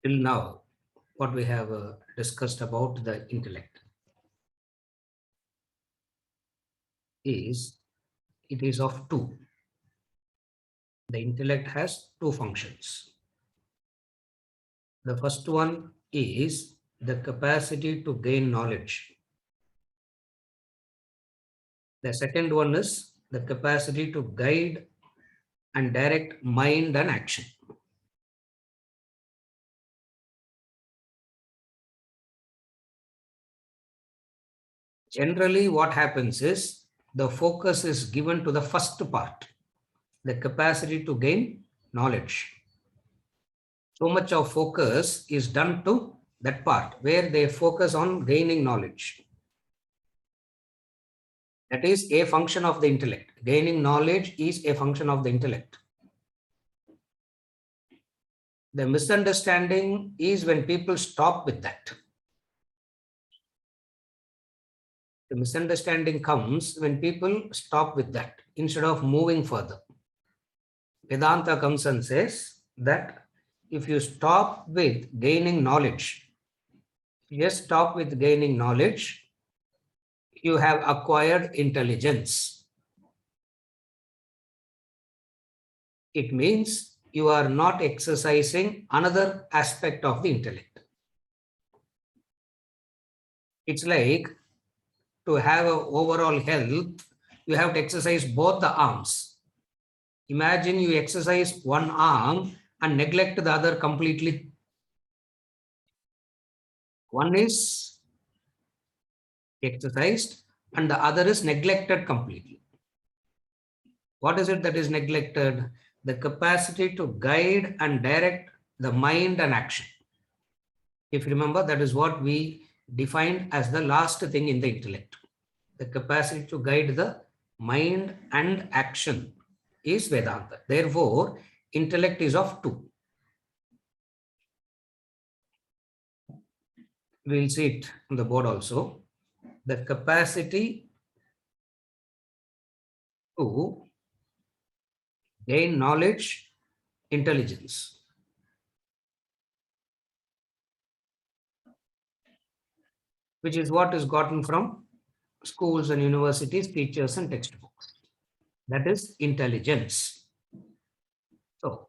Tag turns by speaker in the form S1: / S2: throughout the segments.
S1: Till now, what we have discussed about the intellect is it is of two. The intellect has two functions. The first one is the capacity to gain knowledge. The second one is the capacity to guide and direct mind and action. Generally, what happens is the focus is given to the first part, the capacity to gain knowledge. So much of focus is done to that part where they focus on gaining knowledge. That is a function of the intellect. Gaining knowledge is a function of the intellect. The misunderstanding is when people stop with that. The misunderstanding comes when people stop with that instead of moving further. Vedanta comes and says that if you stop with gaining knowledge, just stop with gaining knowledge, you have acquired intelligence. It means you are not exercising another aspect of the intellect. It's like to have an overall health, you have to exercise both the arms. Imagine you exercise one arm and neglect the other completely. One is exercised and the other is neglected completely. What is it that is neglected? The capacity to guide and direct the mind and action. If you remember, that is what we defined as the last thing in the intellect. The capacity to guide the mind and action is Vedanta. Therefore, intellect is of two. We'll see it on the board also. The capacity to gain knowledge, intelligence. Which is what is gotten from schools and universities, teachers and textbooks. That is intelligence. So,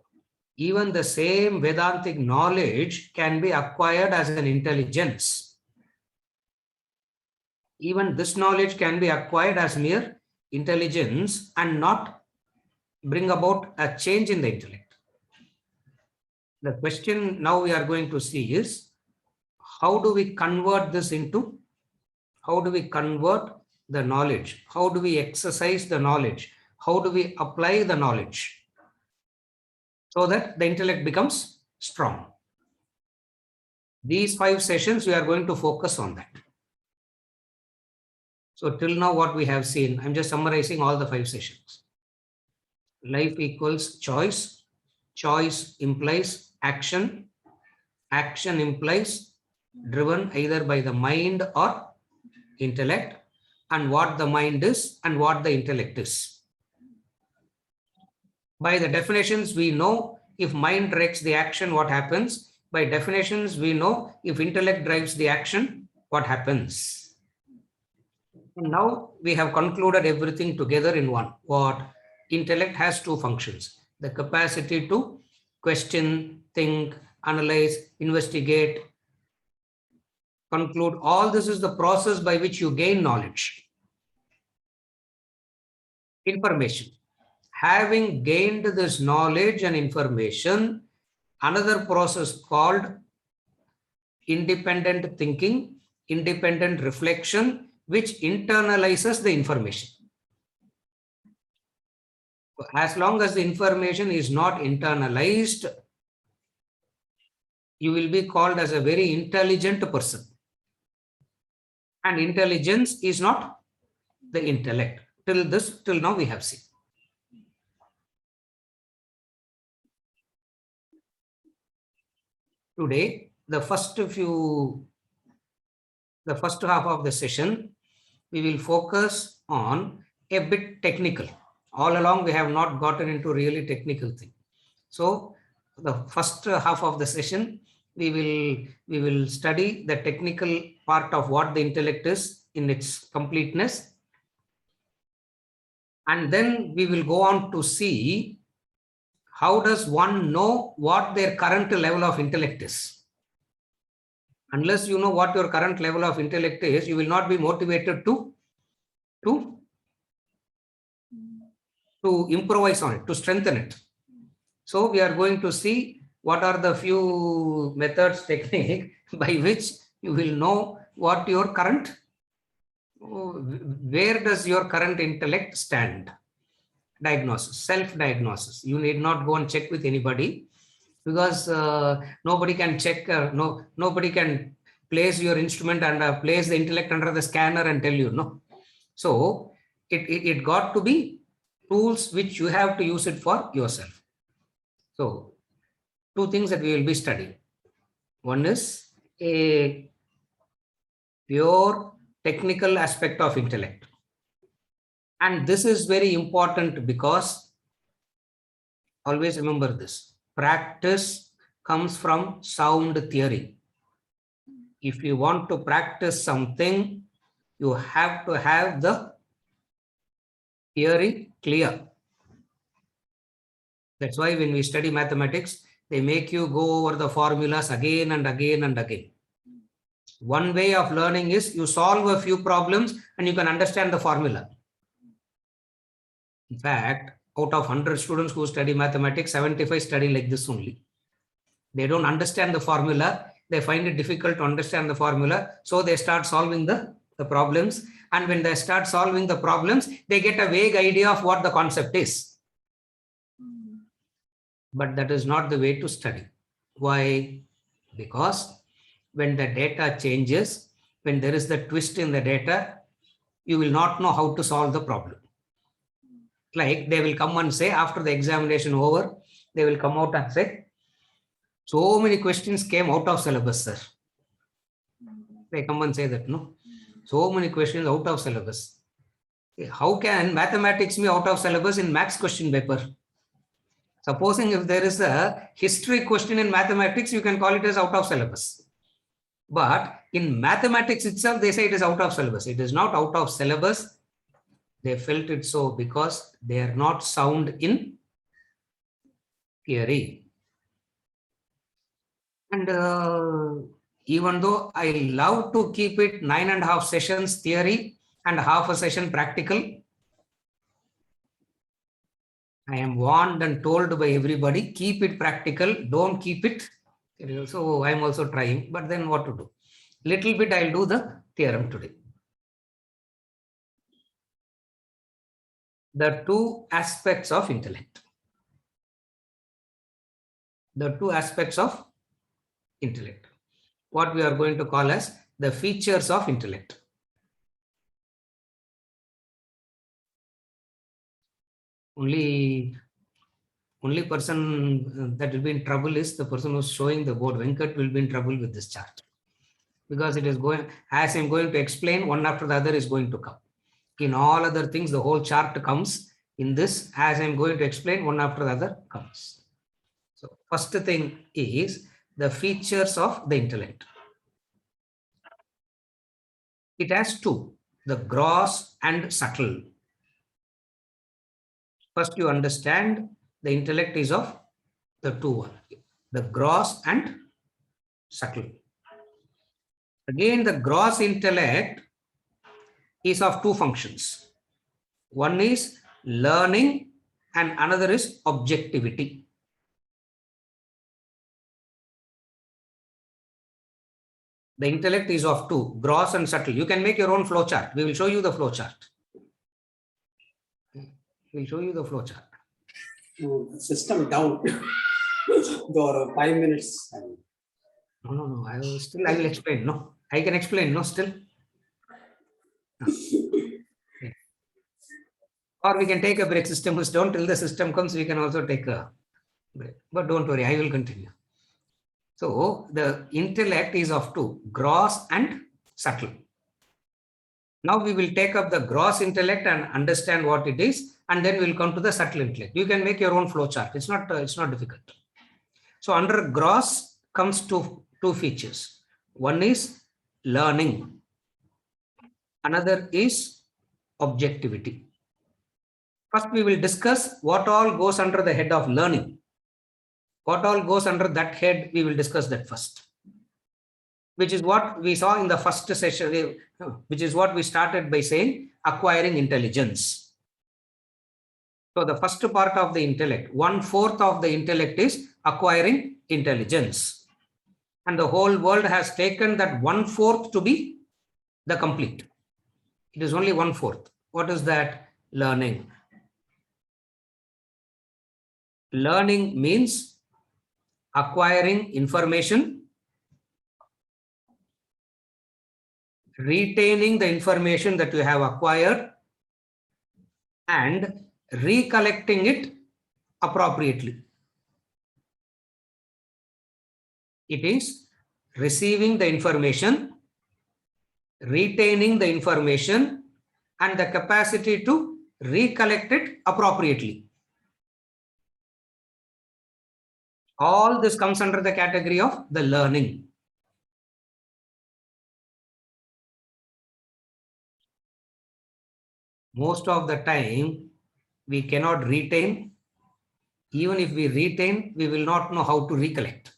S1: even the same Vedantic knowledge can be acquired as an intelligence. Even this knowledge can be acquired as mere intelligence and not bring about a change in the intellect. The question now we are going to see is, how do we convert this into, how do we convert the knowledge? How do we exercise the knowledge? How do we apply the knowledge so that the intellect becomes strong? These 5 sessions, we are going to focus on that. So till now what we have seen, I'm just summarizing all the 5 sessions. Life equals choice. Choice implies action. Action implies driven either by the mind or intellect, and what the mind is and what the intellect is. By the definitions, we know if mind directs the action, what happens. By definitions, we know if intellect drives the action, what happens. And now we have concluded everything together in one. What? Intellect has 2 functions. The capacity to question, think, analyze, investigate, conclude. All this is the process by which you gain knowledge. Information. Having gained this knowledge and information, another process called independent thinking, independent reflection, which internalizes the information. As long as the information is not internalized, you will be called as a very intelligent person. And intelligence is not the intellect. Till now we have seen. Today, the first half of the session, we will focus on a bit technical. All along, we have not gotten into really technical thing. So the first half of the session, we will study the technical part of what the intellect is in its completeness. And then we will go on to see how does one know what their current level of intellect is. Unless you know what your current level of intellect is, you will not be motivated to improvise on it, to strengthen it. So we are going to see what are the few methods, technique by which you will know what your current, where does your current intellect stand. Diagnosis, self-diagnosis. You need not go and check with anybody, because nobody can check, nobody can place your instrument and place the intellect under the scanner and tell you, no. So it got to be tools which you have to use it for yourself. So two things that we will be studying. One is a pure technical aspect of intellect. And this is very important because always remember this, practice comes from sound theory. If you want to practice something, you have to have the theory clear. That's why when we study mathematics, they make you go over the formulas again and again and again. One way of learning is you solve a few problems and you can understand the formula. In fact, out of 100 students who study mathematics, 75 study like this only. They don't understand the formula. They find it difficult to understand the formula. So they start solving the problems. And when they start solving the problems, they get a vague idea of what the concept is. But that is not the way to study. Why? Because when the data changes, when there is the twist in the data, you will not know how to solve the problem. Like they will come and say after the examination over, they will come out and say, so many questions came out of syllabus, sir. They come and say that, no, so many questions out of syllabus. How can mathematics be out of syllabus in maths question paper? Supposing if there is a history question in mathematics, you can call it as out of syllabus. But in mathematics itself, they say it is out of syllabus. It is not out of syllabus. They felt it so because they are not sound in theory. And even though I love to keep it 9.5 sessions theory and half a session practical, I am warned and told by everybody, keep it practical, don't keep it. So I'm also trying, but then what to do? Little bit I'll do the theorem today. The two aspects of intellect. The two aspects of intellect. What we are going to call as the features of intellect. Only person that will be in trouble is the person who's showing the board. Venkat will be in trouble with this chart. Because it is going, as I'm going to explain, one after the other is going to come. In all other things, the whole chart comes. In this, as I'm going to explain, one after the other comes. So first thing is the features of the intellect. It has two, the gross and subtle. First, you understand the intellect is of the two, the gross and subtle. Again, the gross intellect is of two functions. One is learning and another is objectivity. The intellect is of two, gross and subtle. You can make your own flow chart. We will show you the flow chart. We'll show you the flow chart.
S2: System down. For 5 minutes.
S1: No. I will explain. No, I can explain. No, still. No. Okay. Or we can take a break. System is down till the system comes. We can also take a break. But don't worry, I will continue. So the intellect is of two, gross and subtle. Now we will take up the gross intellect and understand what it is, and then we'll come to the subtle intellect. You can make your own flow chart. It's not difficult. So under gross comes two features. One is learning. Another is objectivity. First, we will discuss what all goes under the head of learning. What all goes under that head, we will discuss that first, which is what we saw in the first session, which is what we started by saying acquiring intelligence. So the first part of the intellect, 1/4 of the intellect is acquiring intelligence. And the whole world has taken that 1/4 to be the complete. It is only 1/4. What is that? Learning. Learning means acquiring information, retaining the information that you have acquired, and recollecting it appropriately. It is receiving the information, retaining the information, and the capacity to recollect it appropriately. All this comes under the category of the learning. Most of the time, we cannot retain. Even if we retain, we will not know how to recollect.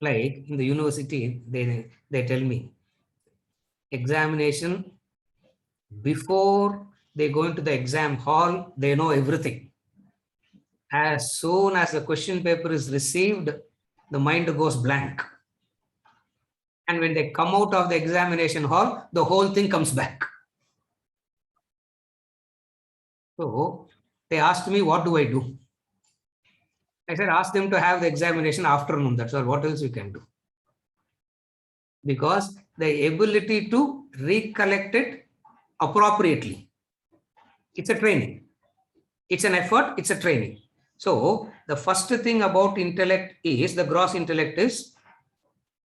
S1: Like in the university, they tell me, examination, before they go into the exam hall, they know everything. As soon as the question paper is received, the mind goes blank. And when they come out of the examination hall, the whole thing comes back. So they asked me, what do I do? I said, ask them to have the examination afternoon. That's all. What else you can do? Because the ability to recollect it appropriately, it's a training. It's an effort. It's a training. So the first thing about intellect is, the gross intellect is,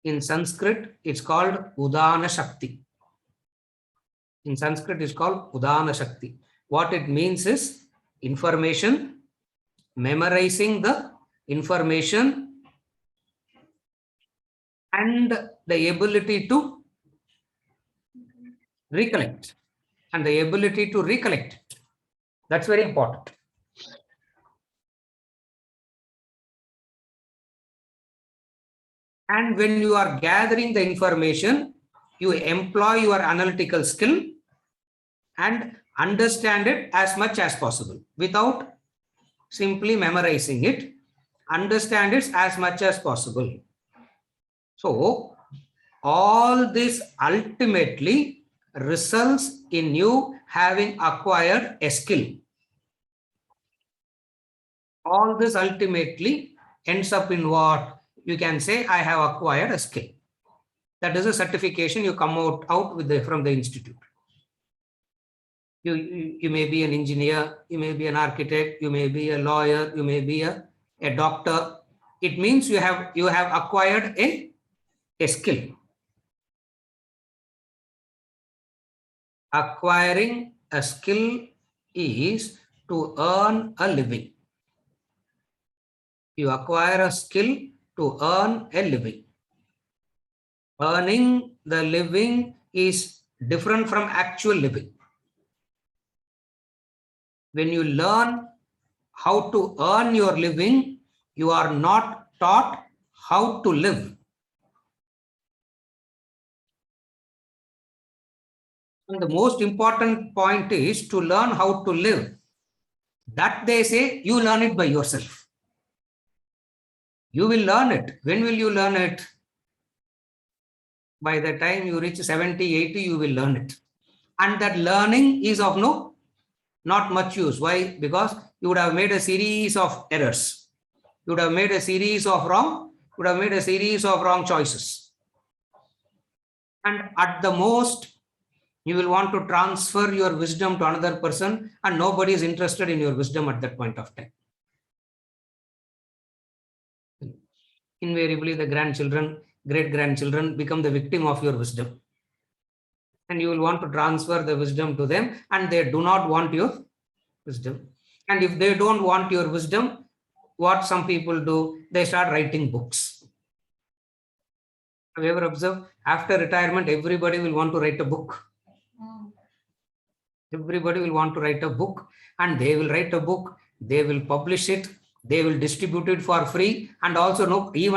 S1: in Sanskrit, it's called Udana Shakti. In Sanskrit, it's called Udana Shakti. What it means is information, memorizing the information, and the ability to recollect. And the ability to recollect it. That's very important. And when you are gathering the information, you employ your analytical skill and understand it as much as possible without simply memorizing it. Understand it as much as possible. So all this ultimately results in you having acquired a skill. All this ultimately ends up in what? You can say, I have acquired a skill. That is a certification you come out with from the institute. You may be an engineer, you may be an architect, you may be a lawyer, you may be a doctor. It means you have acquired a skill. Acquiring a skill is to earn a living. You acquire a skill to earn a living. Earning the living is different from actual living. When you learn how to earn your living, you are not taught how to live. And the most important point is to learn how to live. That they say, you learn it by yourself. You will learn it. When will you learn it? By the time you reach 70, 80, you will learn it. And that learning is of not much use. Why? Because you would have made a series of errors. You would have made a series of wrong choices. And at the most, you will want to transfer your wisdom to another person, and nobody is interested in your wisdom at that point of time. Invariably, the grandchildren, great-grandchildren become the victim of your wisdom. And you will want to transfer the wisdom to them, and they do not want your wisdom. And if they don't want your wisdom, what some people do, they start writing books. Have you ever observed? After retirement, everybody will want to write a book. Everybody will want to write a book, and they will write a book, they will publish it, they will distribute it for free, and also nobody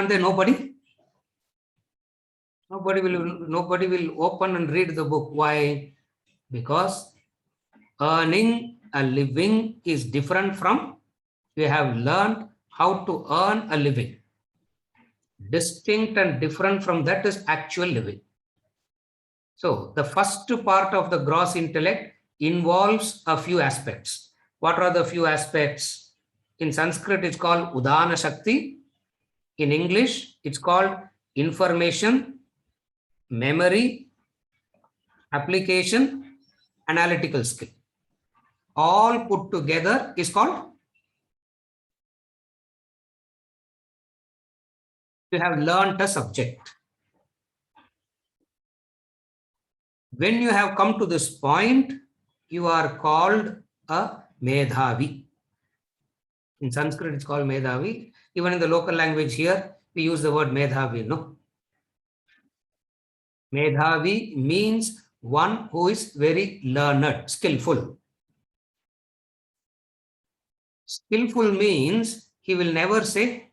S1: will open and read the book. Why? Because earning a living is different from you have learned how to earn a living. Distinct and different from that is actual living. So the first part of the gross intellect involves a few aspects. What are the few aspects? In Sanskrit, it's called Udana Shakti. In English, it's called information, memory, application, analytical skill. All put together is called you have learned a subject. When you have come to this point, you are called a Medhavi. In Sanskrit, it's called Medhavi. Even in the local language here, we use the word Medhavi, no? Medhavi means one who is very learned, skillful. Skillful means he will never say,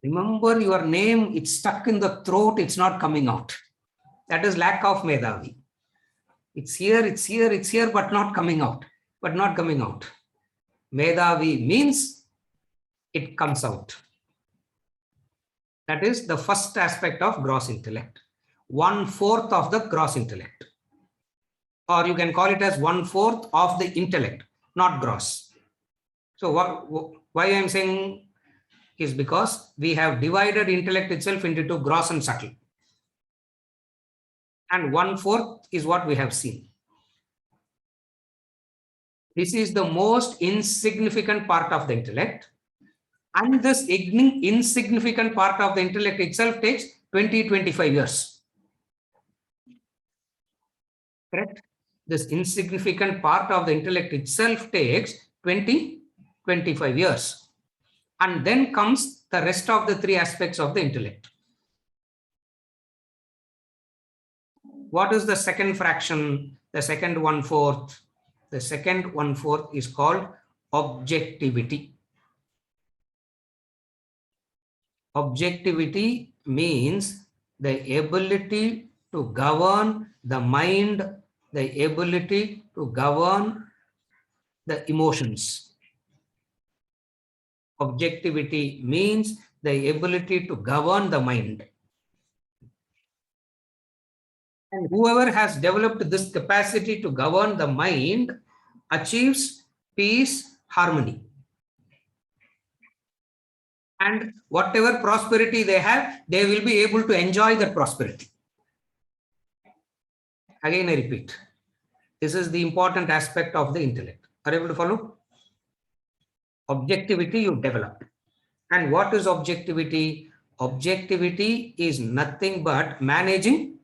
S1: remember your name, it's stuck in the throat, it's not coming out. That is lack of Medhavi. It's here, but not coming out. Medhavi means it comes out. That is the first aspect of gross intellect. 1/4 of the gross intellect. Or you can call it as 1/4 of the intellect, not gross. So why I am saying is because we have divided intellect itself into two, gross and subtle. And 1/4 is what we have seen. This is the most insignificant part of the intellect. And this insignificant part of the intellect itself takes 20-25 years. Correct? This insignificant part of the intellect itself takes 20-25 years. And then comes the rest of the three aspects of the intellect. What is the second fraction? The second 1/4? The second 1/4 is called objectivity. Objectivity means the ability to govern the mind, the ability to govern the emotions. Objectivity means the ability to govern the mind. And whoever has developed this capacity to govern the mind achieves peace, harmony. And whatever prosperity they have, they will be able to enjoy that prosperity. Again, I repeat, this is the important aspect of the intellect. Are you able to follow? Objectivity you develop. And what is objectivity? Objectivity is nothing but managing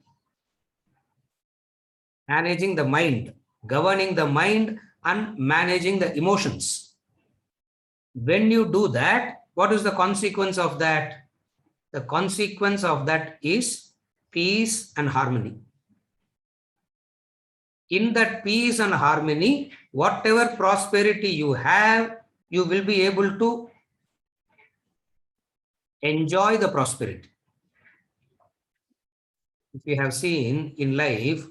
S1: the mind, governing the mind and managing the emotions. When you do that, what is the consequence of that? The consequence of that is peace and harmony. In that peace and harmony, whatever prosperity you have, you will be able to enjoy the prosperity. If you have seen in life,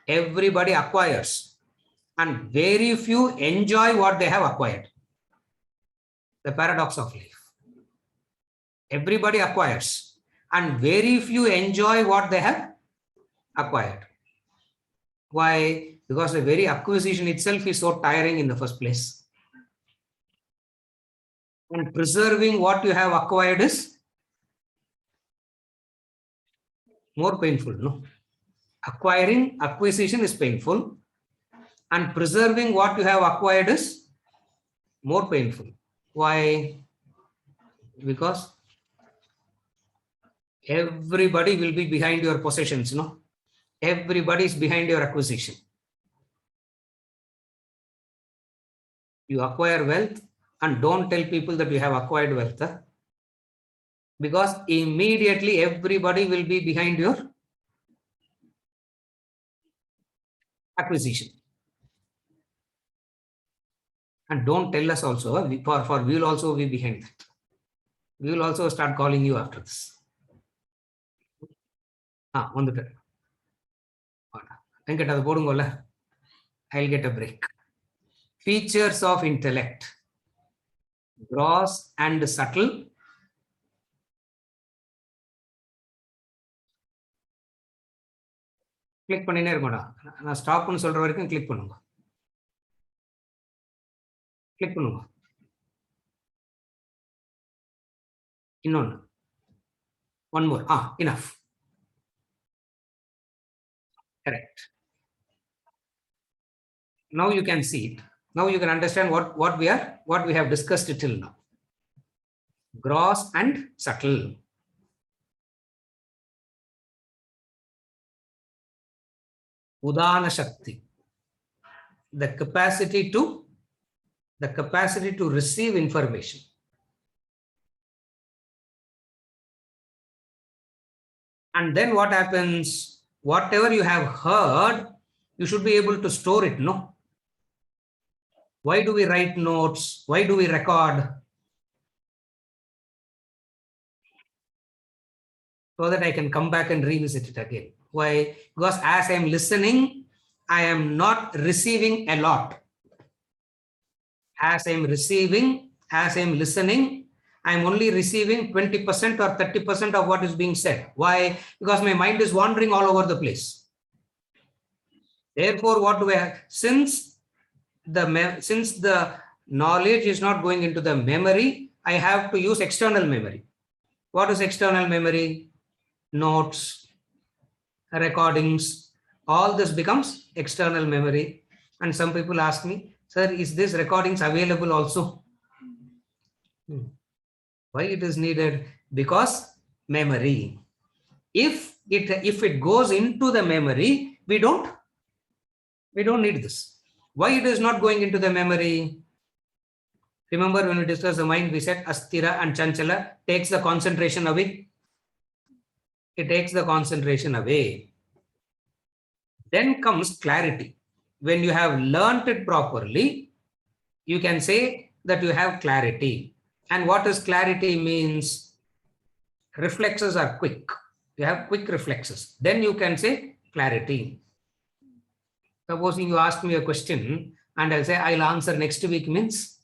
S1: everybody acquires and very few enjoy what they have acquired. The paradox of life. Everybody acquires and very few enjoy what they have acquired. Why? Because the very acquisition itself is so tiring in the first place. And preserving what you have acquired is more painful, no? Acquisition is painful, and preserving what you have acquired is more painful. Why? Because everybody will be behind your possessions, no? Everybody is behind your acquisition. You acquire wealth and don't tell people that you have acquired wealth. Because immediately everybody will be behind your acquisition. And don't tell us also, we will also be behind that. We will also start calling you after this. I'll get a break. Features of intellect. Gross and subtle. Click பண்ணினே இருக்கோம்டா. நான் ஸ்டாப்னு சொல்ற வரைக்கும் click பண்ணுங்க. Click பண்ணுங்க. இன்னொன்னு. One more. Enough. Correct. Now you can see it. Now you can understand what we have discussed till now. Gross and subtle. Udana Shakti. The capacity to receive information. And then what happens? Whatever you have heard, you should be able to store it, no? Why do we write notes? Why do we record? So that I can come back and revisit it again. Why? Because as I am listening, I am not receiving a lot. As I am listening, I am only receiving 20% or 30% of what is being said. Why? Because my mind is wandering all over the place. Therefore, what do I have? Since the knowledge is not going into the memory, I have to use external memory. What is external memory? Notes, recordings, all this becomes external memory. And some people ask me, sir, is this recordings available also? Why it is needed? Because memory. If it goes into the memory, we don't need this. Why it is not going into the memory? Remember when we discussed the mind, we said Asthira and Chanchala takes the concentration away. It takes the concentration away. Then comes clarity. When you have learnt it properly, you can say that you have clarity. And what does clarity means? Reflexes are quick. You have quick reflexes. Then you can say clarity. Supposing you ask me a question and I'll say I'll answer next week means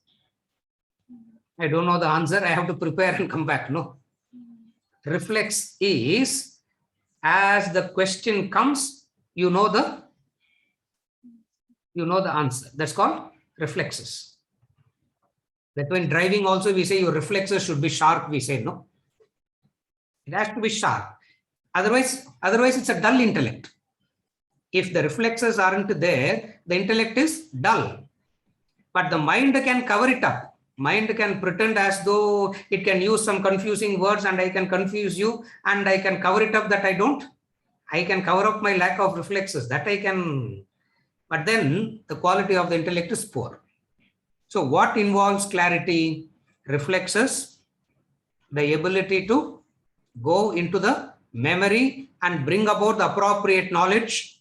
S1: I don't know the answer. I have to prepare and come back. No. Reflex is as the question comes, you know the answer. That's called reflexes. That when driving also we say your reflexes should be sharp, we say no. It has to be sharp. Otherwise it's a dull intellect. If the reflexes aren't there, the intellect is dull. But the mind can cover it up. Mind can pretend as though it can use some confusing words and I can confuse you and I can cover it up that I don't. I can cover up my lack of reflexes. That I can. But then the quality of the intellect is poor. So what involves clarity? Reflexes, the ability to go into the memory and bring about the appropriate knowledge.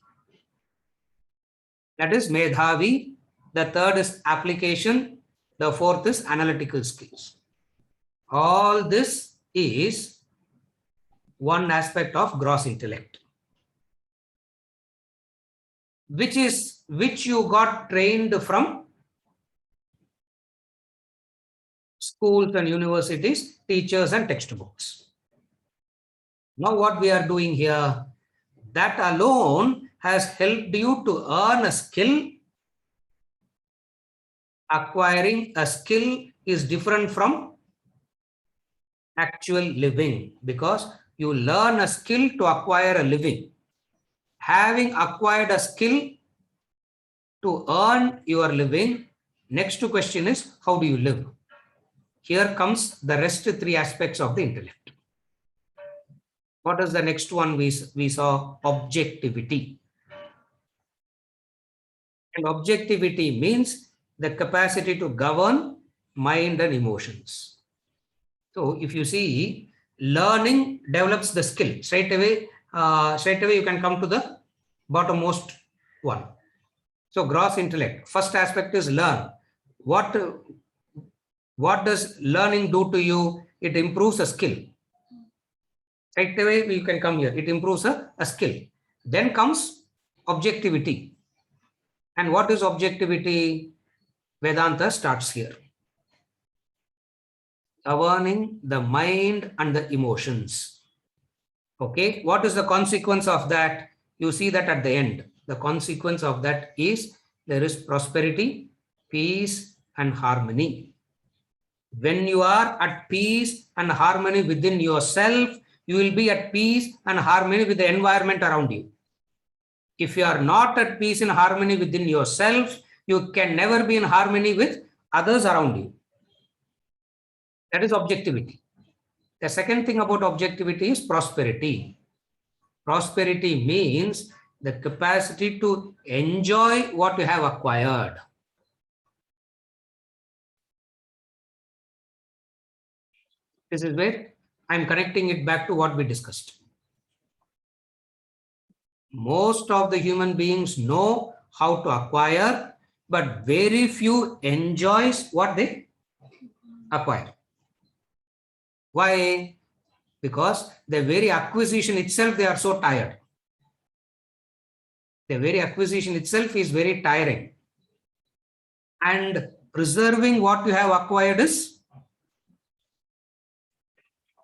S1: That is Medhavi. The third is application. The fourth is analytical skills. All this is one aspect of gross intellect, which you got trained from schools and universities, teachers and textbooks. Now what we are doing here, that alone has helped you to earn a skill. Acquiring a skill is different from actual living because you learn a skill to acquire a living. Having acquired a skill to earn your living, next question is how do you live? here comes the rest three aspects of the intellect. What is the next one we saw? Objectivity. And objectivity means the capacity to govern mind and emotions. So if you see, learning develops the skill. Straight away you can come to the bottommost one. So gross intellect. First aspect is learn. What does learning do to you? It improves a skill. Right away you can come here. It improves a skill. Then comes objectivity. And what is objectivity? Vedanta starts here. Governing the mind and the emotions. Okay, what is the consequence of that? You see that at the end. The consequence of that is there is prosperity, peace, and harmony. When you are at peace and harmony within yourself, you will be at peace and harmony with the environment around you. If you are not at peace and harmony within yourself, you can never be in harmony with others around you. That is objectivity. The second thing about objectivity is prosperity. Prosperity means the capacity to enjoy what you have acquired. This is where I'm connecting it back to what we discussed. Most of the human beings know how to acquire, but very few enjoys what they acquire. Why? Because the very acquisition itself, they are so tired. The very acquisition itself is very tiring. And preserving what you have acquired is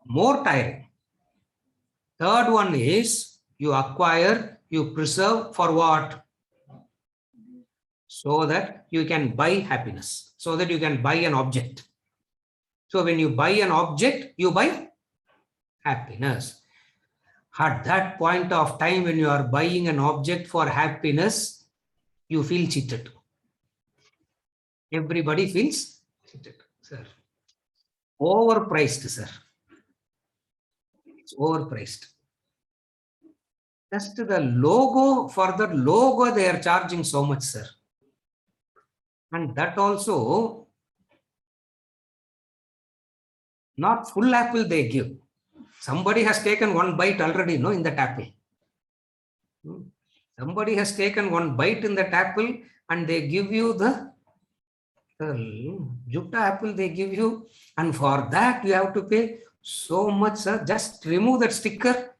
S1: more tiring. Third one is you acquire, you preserve for what? So that you can buy happiness, so that you can buy an object. So when you buy an object, you buy happiness. At that point of time, when you are buying an object for happiness, you feel cheated. Everybody feels cheated, sir. Overpriced, sir. It's overpriced. Just the logo, for the logo, they are charging so much, sir. And that also, not full apple they give. Somebody has taken one bite already, no, in that apple. Somebody has taken one bite in that apple and they give you the Jutta apple they give you, and for that you have to pay so much, sir. Just remove that sticker.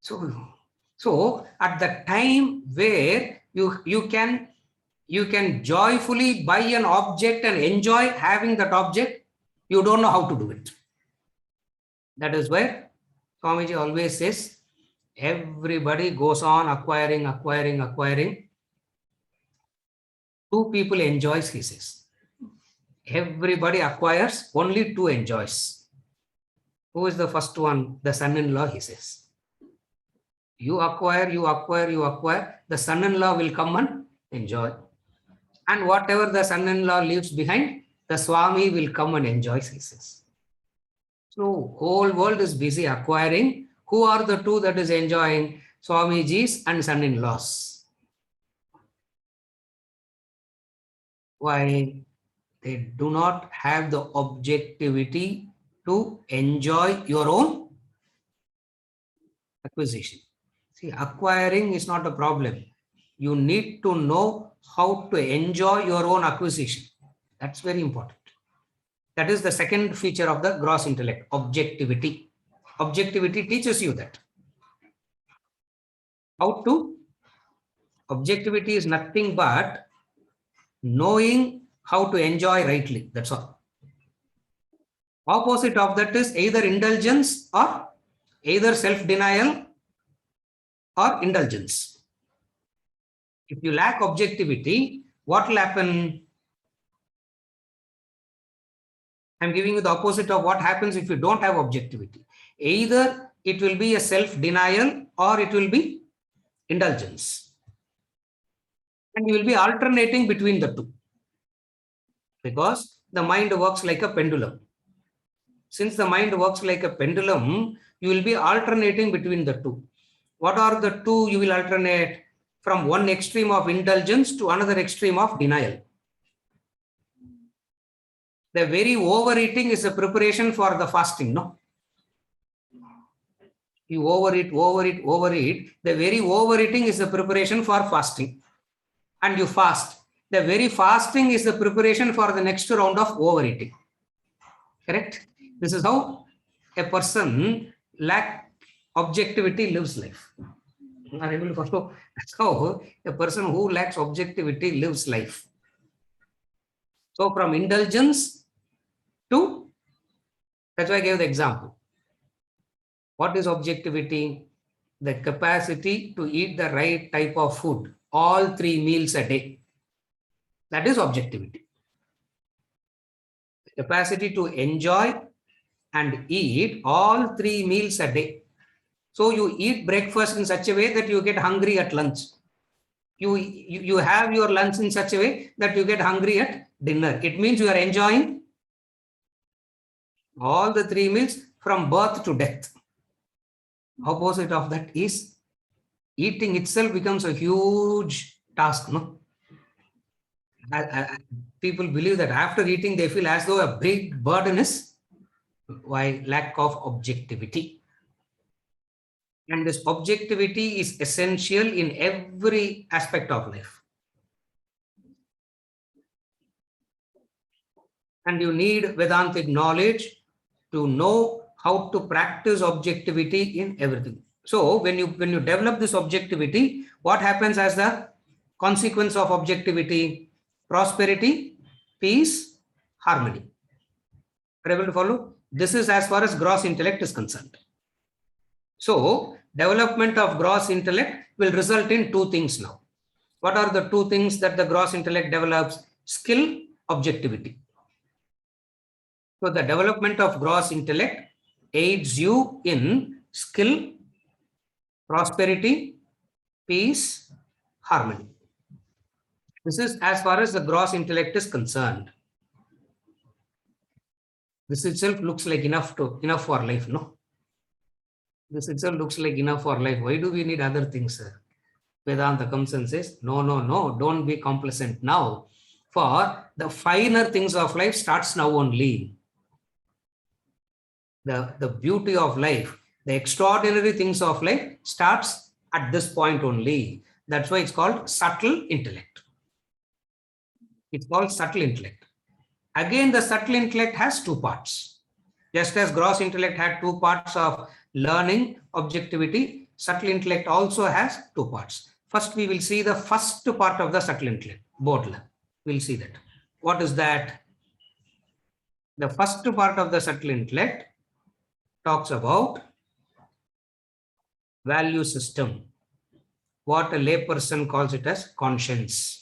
S1: So at the time where you can joyfully buy an object and enjoy having that object, you don't know how to do it. That is where Swamiji always says, everybody goes on acquiring. Two people enjoys, he says. Everybody acquires, only two enjoys. Who is the first one? The son-in-law, he says. You acquire, the son-in-law will come and enjoy. And whatever the son-in-law leaves behind, the Swami will come and enjoy, he says. So whole world is busy acquiring. Who are the two that is enjoying? Swamiji's and son-in-laws. Why? They do not have the objectivity to enjoy your own acquisition. See, acquiring is not a problem. You need to know how to enjoy your own acquisition. That's very important. That is the second feature of the gross intellect, objectivity. Objectivity teaches you that. How to? Objectivity is nothing but knowing how to enjoy rightly. That's all. Opposite of that is either indulgence or either self-denial or indulgence. If you lack objectivity, what will happen? I'm giving you the opposite of what happens if you don't have objectivity. Either it will be a self-denial or it will be indulgence. And you will be alternating between the two. Because the mind works like a pendulum. since the mind works like a pendulum, you will be alternating between the two. What are the two you will alternate? From one extreme of indulgence to another extreme of denial. The very overeating is a preparation for the fasting, no? You overeat. The very overeating is a preparation for fasting. And you fast. The very fasting is the preparation for the next round of overeating. Correct? This is how a person lack objectivity lives life. Are able to follow? That's how a person who lacks objectivity lives life. So from indulgence to, that's why I gave the example. What is objectivity? The capacity to eat the right type of food, all 3 meals a day. That is objectivity. The capacity to enjoy and eat all 3 meals a day. So you eat breakfast in such a way that you get hungry at lunch. You have your lunch in such a way that you get hungry at dinner. It means you are enjoying all the 3 meals from birth to death. Opposite of that is eating itself becomes a huge task. No, people believe that after eating they feel as though a big burden is. Why? Lack of objectivity. And this objectivity is essential in every aspect of life. And you need Vedantic knowledge to know how to practice objectivity in everything. So when you develop this objectivity, what happens as the consequence of objectivity? Prosperity, peace, harmony. Are you able to follow? This is as far as gross intellect is concerned. So development of gross intellect will result in 2 things now. What are the 2 things that the gross intellect develops? Skill, objectivity. So the development of gross intellect aids you in skill, prosperity, peace, harmony. This is as far as the gross intellect is concerned. This itself looks like enough for life, no? This itself looks like enough for life. Why do we need other things, sir? Vedanta comes and says, no, don't be complacent now. For the finer things of life starts now only. The beauty of life, the extraordinary things of life starts at this point only. That's why it's called subtle intellect. It's called subtle intellect. Again, the subtle intellect has 2 parts. Just as gross intellect had 2 parts of learning, objectivity, subtle intellect also has 2 parts. First, we will see the first part of the subtle intellect, Bodla. We'll see that. What is that? The first part of the subtle intellect talks about value system. What a layperson calls it as conscience.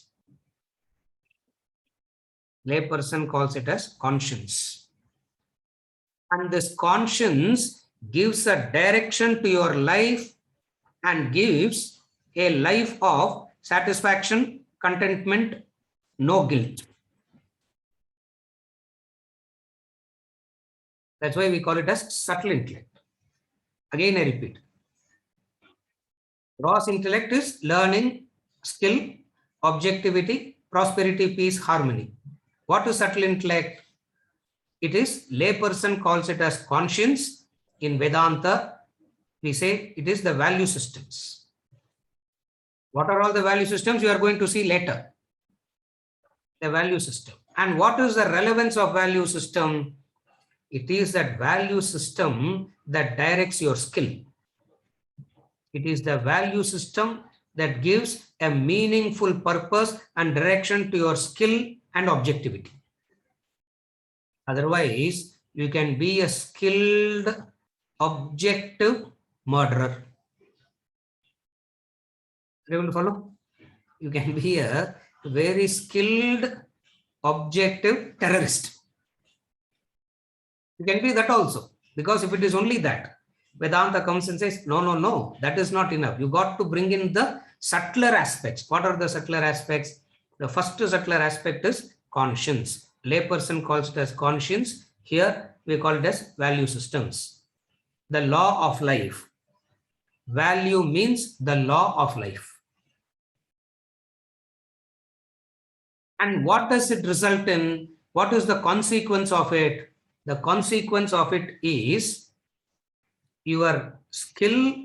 S1: Layperson calls it as conscience. And this conscience gives a direction to your life and gives a life of satisfaction, contentment, no guilt. That's why we call it as subtle intellect. Again, I repeat. Gross intellect is learning, skill, objectivity, prosperity, peace, harmony. What is subtle intellect? It is, layperson calls it as conscience. In Vedanta, we say it is the value systems. What are all the value systems? You are going to see later. The value system. And what is the relevance of value system? It is that value system that directs your skill. It is the value system that gives a meaningful purpose and direction to your skill and objectivity. Otherwise, you can be a skilled, objective murderer. Are you able to follow? You can be a very skilled, objective terrorist. You can be that also, because if it is only that, Vedanta comes and says, no, that is not enough. You got to bring in the subtler aspects. What are the subtler aspects? The first subtler aspect is conscience. Layperson calls it as conscience. Here, we call it as value systems. The law of life. Value means the law of life. And what does it result in? What is the consequence of it? The consequence of it is your skill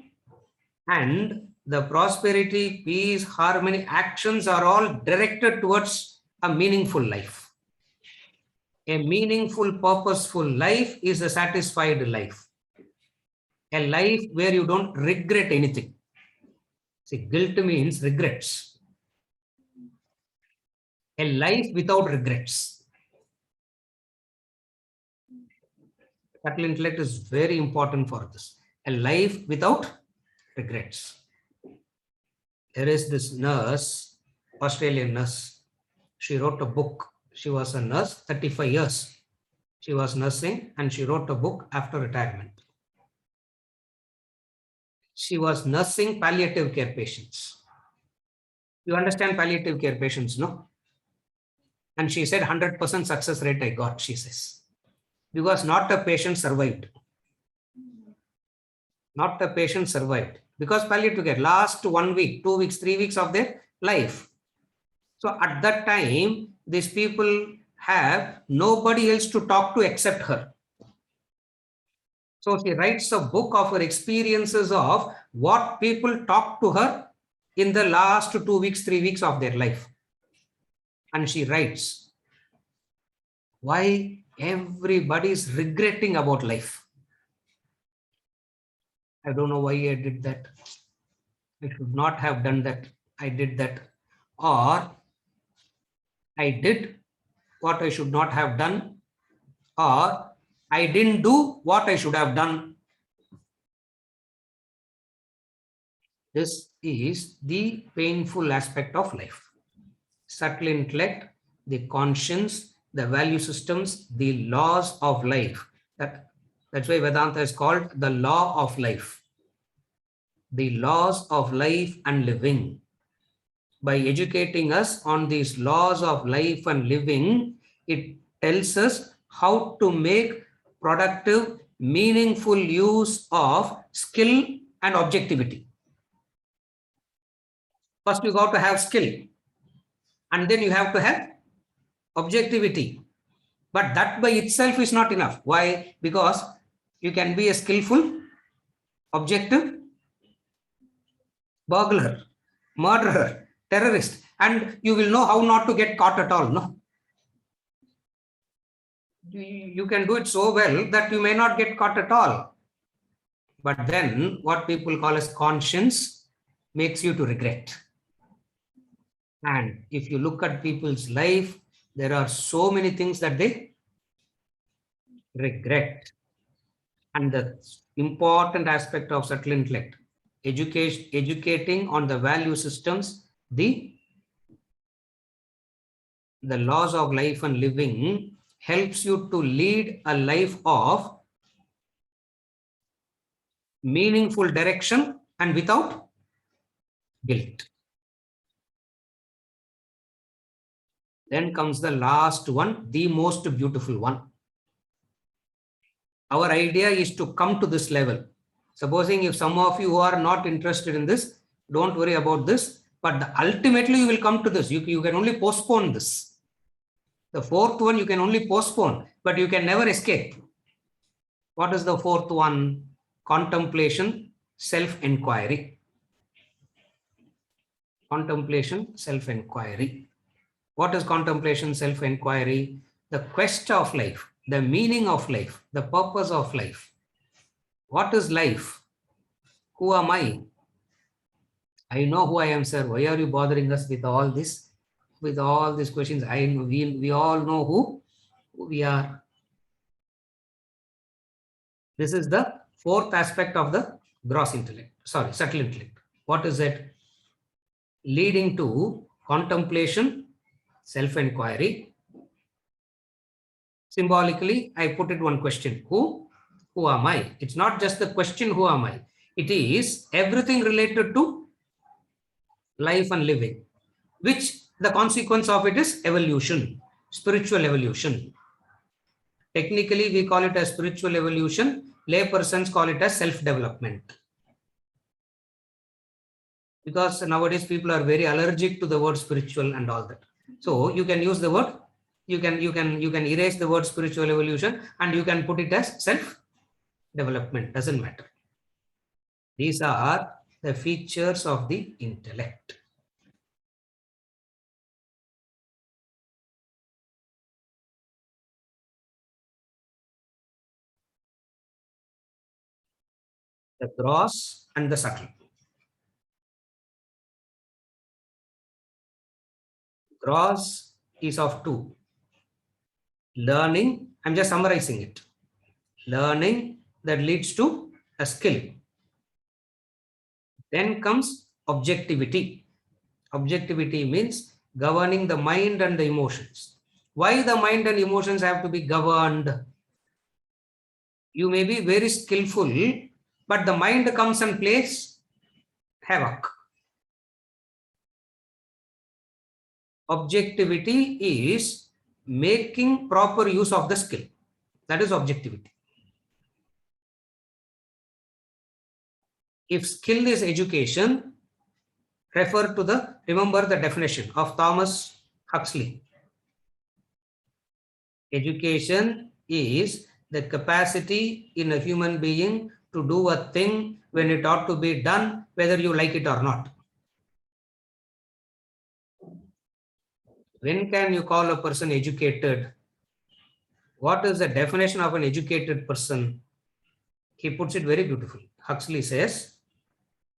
S1: and the prosperity, peace, harmony, actions are all directed towards a meaningful life. A meaningful, purposeful life is a satisfied life. A life where you don't regret anything. See, guilt means regrets. A life without regrets. Subtle intellect is very important for this. A life without regrets. There is this nurse, Australian nurse. She wrote a book. She was a nurse, 35 years. She was nursing and she wrote a book after retirement. She was nursing palliative care patients. You understand palliative care patients, no? And she said 100% success rate I got, she says. Because not a patient survived. Not a patient survived. Because palliative care, last 1 week, 2 weeks, 3 weeks of their life. So at that time, these people have nobody else to talk to except her. So she writes a book of her experiences of what people talk to her in the last 2 weeks, 3 weeks of their life. And she writes, why everybody is regretting about life. I don't know why I did that. I should not have done that. I did that. Or I did what I should not have done. Or I didn't do what I should have done. This is the painful aspect of life. Subtle intellect, the conscience, the value systems, the laws of life. That's why Vedanta is called the law of life. The laws of life and living. By educating us on these laws of life and living, it tells us how to make productive, meaningful use of skill and objectivity. First, you got to have skill, and then you have to have objectivity. But that by itself is not enough. Why? Because you can be a skillful, objective burglar, murderer, terrorist, and you will know how not to get caught at all. No, you can do it so well that you may not get caught at all. But then what people call as conscience makes you to regret. And if you look at people's life, there are so many things that they regret. And the important aspect of subtle intellect, educating on the value systems, the laws of life and living, helps you to lead a life of meaningful direction and without guilt. Then comes the last one, the most beautiful one. Our idea is to come to this level. Supposing if some of you are not interested in this, don't worry about this, but ultimately you will come to this. You can only postpone this. The fourth one you can only postpone, but you can never escape. What is the fourth one? Contemplation, self-inquiry. Contemplation, self-inquiry. What is contemplation, self-inquiry? The quest of life, the meaning of life, the purpose of life. What is life? Who am I? I know who I am, sir. Why are you bothering us with all this? With all these questions? I know we all know who we are. This is the fourth aspect of the gross intellect. Sorry, subtle intellect. What is it? Leading to contemplation, self-inquiry. Symbolically, I put it one question. Who am I? It's not just the question, who am I? It is everything related to life and living, which the consequence of it is evolution, spiritual evolution. Technically, we call it as spiritual evolution. Lay persons call it as self-development. Because nowadays people are very allergic to the word spiritual and all that. So you can use the word, you can erase the word spiritual evolution and you can put it as self-development. Doesn't matter. These are the features of the intellect. The gross and the subtle. Gross is of two. Learning, I'm just summarizing it. Learning that leads to a skill. Then comes objectivity. Objectivity means governing the mind and the emotions. Why the mind and emotions have to be governed? You may be very skillful, but the mind comes and plays havoc. Objectivity is making proper use of the skill. That is objectivity. If skill is education, remember the definition of Thomas Huxley. Education is the capacity in a human being to do a thing when it ought to be done, whether you like it or not. When can you call a person educated? What is the definition of an educated person? He puts it very beautifully. Huxley says,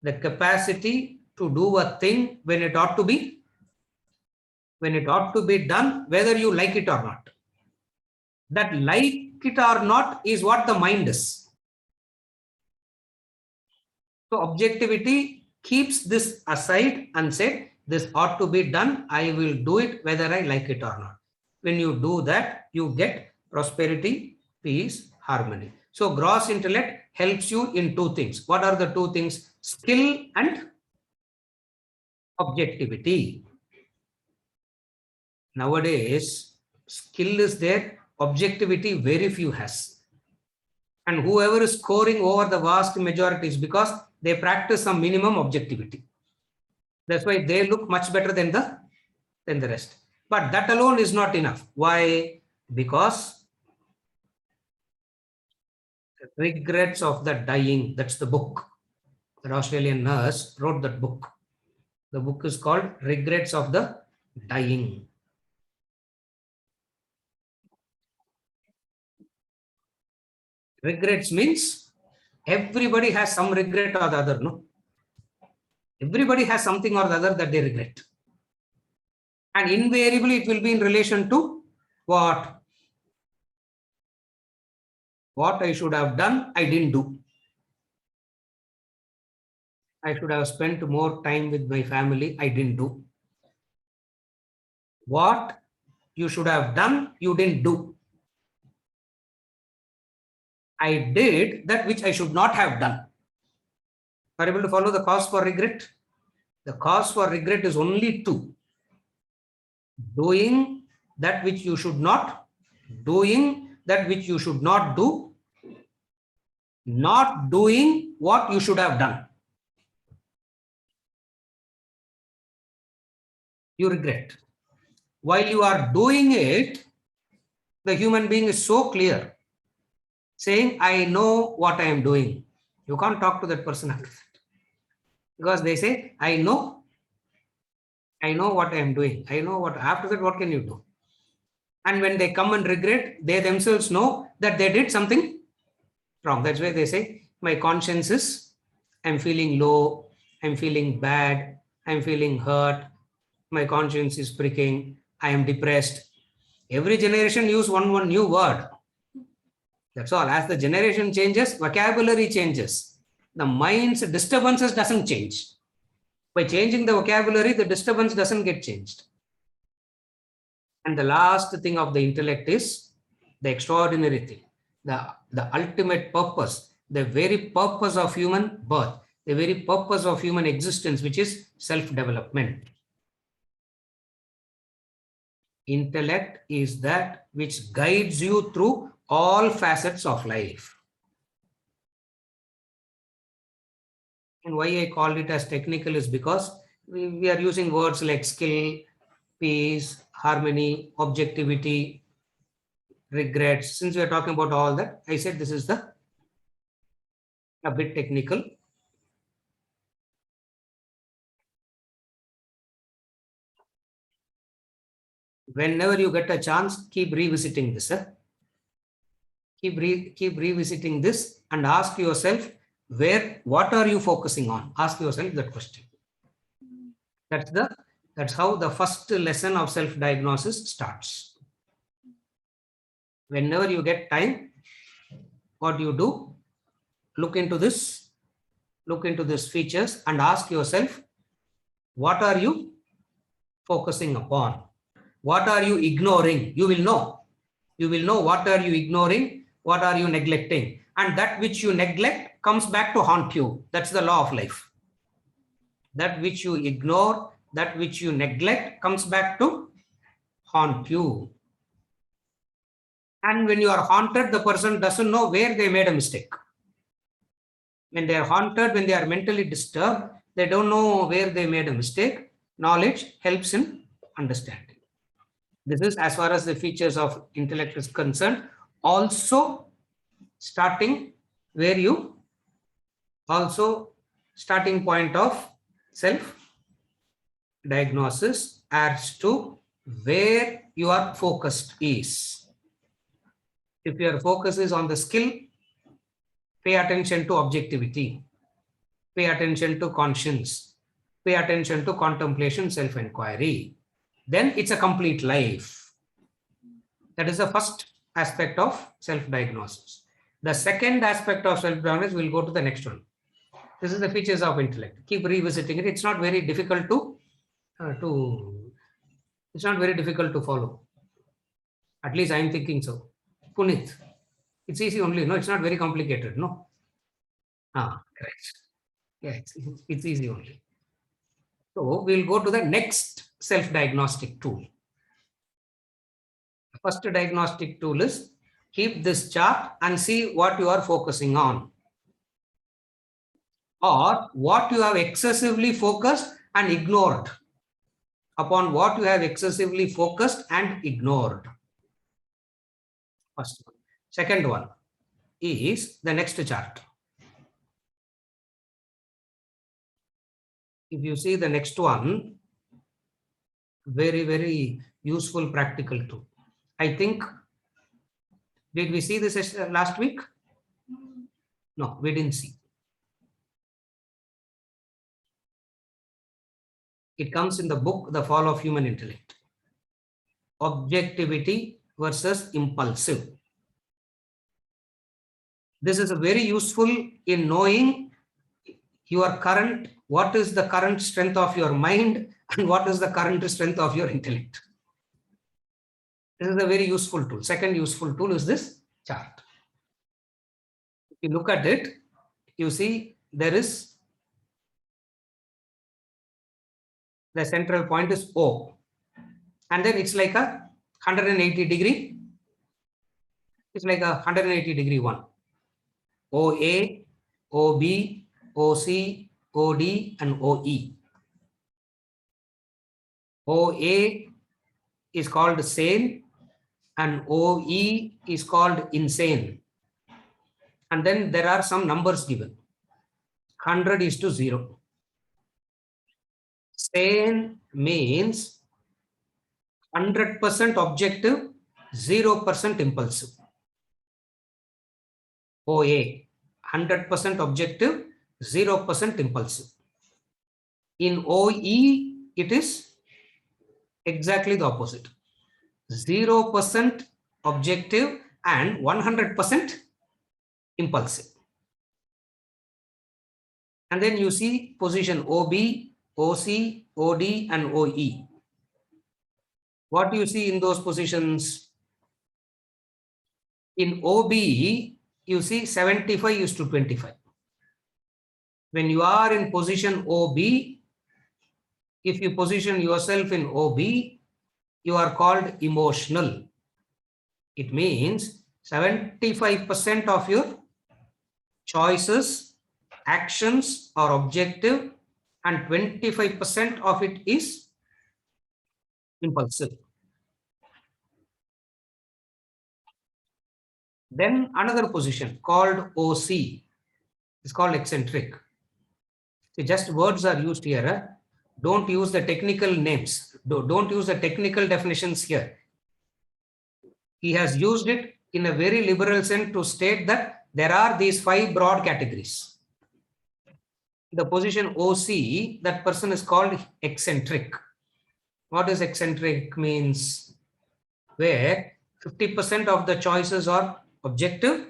S1: the capacity to do a thing when it ought to be done, whether you like it or not. That like it or not is what the mind is. So objectivity keeps this aside and said, this ought to be done. I will do it whether I like it or not. When you do that, you get prosperity, peace, harmony. So gross intellect helps you in two things. What are the two things? Skill and objectivity. Nowadays, skill is there, objectivity very few has. And whoever is scoring over the vast majority is because they practice some minimum objectivity. That's why they look much better than the rest. But that alone is not enough. Why? Because Regrets of the Dying, that's the book. An Australian nurse wrote that book. The book is called Regrets of the Dying. Regrets means everybody has some regret or the other, no? Everybody has something or the other that they regret. And invariably it will be in relation to what? What I should have done, I didn't do. I should have spent more time with my family, I didn't do. What you should have done, you didn't do. I did that which I should not have done. Are you able to follow the cause for regret? The cause for regret is only two. Doing that which you should not, doing that which you should not do, not doing what you should have done. You regret. While you are doing it, the human being is so clear, saying, I know what I am doing. You can't talk to that person after that. Because they say, I know what I am doing. I know what, after that, what can you do? And when they come and regret, they themselves know that they did something wrong. That's why they say, my conscience is, I'm feeling low, I'm feeling bad, I'm feeling hurt, my conscience is pricking, I am depressed. Every generation use one new word. That's all. As the generation changes, vocabulary changes. The mind's disturbances doesn't change. By changing the vocabulary, the disturbance doesn't get changed. And the last thing of the intellect is the extraordinary thing, the ultimate purpose, the very purpose of human birth, the very purpose of human existence, which is self-development. Intellect is that which guides you through all facets of life. And why I called it as technical is because we are using words like skill, peace, harmony, objectivity, regrets. Since we are talking about all that, I said this is a bit technical. Whenever you get a chance, keep revisiting this. Keep revisiting this and ask yourself, what are you focusing on? Ask yourself that question. That's how the first lesson of self-diagnosis starts. Whenever you get time, what you do, look into these features and ask yourself, what are you focusing upon? What are you ignoring? You will know what are you ignoring, what are you neglecting, and that which you neglect comes back to haunt you. That's the law of life. That which you ignore, that which you neglect comes back to haunt you. And when you are haunted, the person doesn't know where they made a mistake. When they are haunted, when they are mentally disturbed, they don't know where they made a mistake. Knowledge helps in understanding. This is as far as the features of intellect is concerned. Also, starting point of self-diagnosis as to where your focus is. If your focus is on the skill, pay attention to objectivity, pay attention to conscience, pay attention to contemplation, self-inquiry. Then it's a complete life. That is the first aspect of self-diagnosis. The second aspect of self-diagnosis, we'll go to the next one. This is the features of intellect. Keep revisiting it. It's not very difficult to follow. At least I'm thinking so. Punit, it's easy only. No, it's not very complicated. No. Correct. Yeah, it's easy only. So we'll go to the next self-diagnostic tool. The first diagnostic tool is keep this chart and see what you are focusing on, or what you have excessively focused and ignored. Upon what you have excessively focused and ignored. First one. Second one is the next chart. If you see the next one, very, very useful practical tool. I think, did we see this last week? No, we didn't see. It comes in the book, The Fall of Human Intellect. Objectivity versus impulsive. This is very useful in knowing what is the current strength of your mind and what is the current strength of your intellect. This is a very useful tool. Second useful tool is this chart. If you look at it, you see there is the central point is O, and then it's like a 180 degree. It's like a 180 degree one. OA, OB, OC, OD, and OE. OA is called sane and OE is called insane. And then there are some numbers given. 100:0. Sane means 100% objective, 0% impulsive. OA, 100% objective, 0% impulsive. In OE, it is exactly the opposite. 0% objective and 100% impulsive. And then you see position OB, OC, OD, and OE. What do you see in those positions? In OB, you see 75:25. When you are in position OB, if you position yourself in OB, you are called emotional. It means 75% of your choices, actions are objective, and 25% of it is impulsive. Then another position called OC is called eccentric. See, just words are used here. Don't use the technical names. Don't use the technical definitions here. He has used it in a very liberal sense to state that there are these 5 broad categories. The position OC, that person is called eccentric. What is eccentric means? Where 50% of the choices are objective,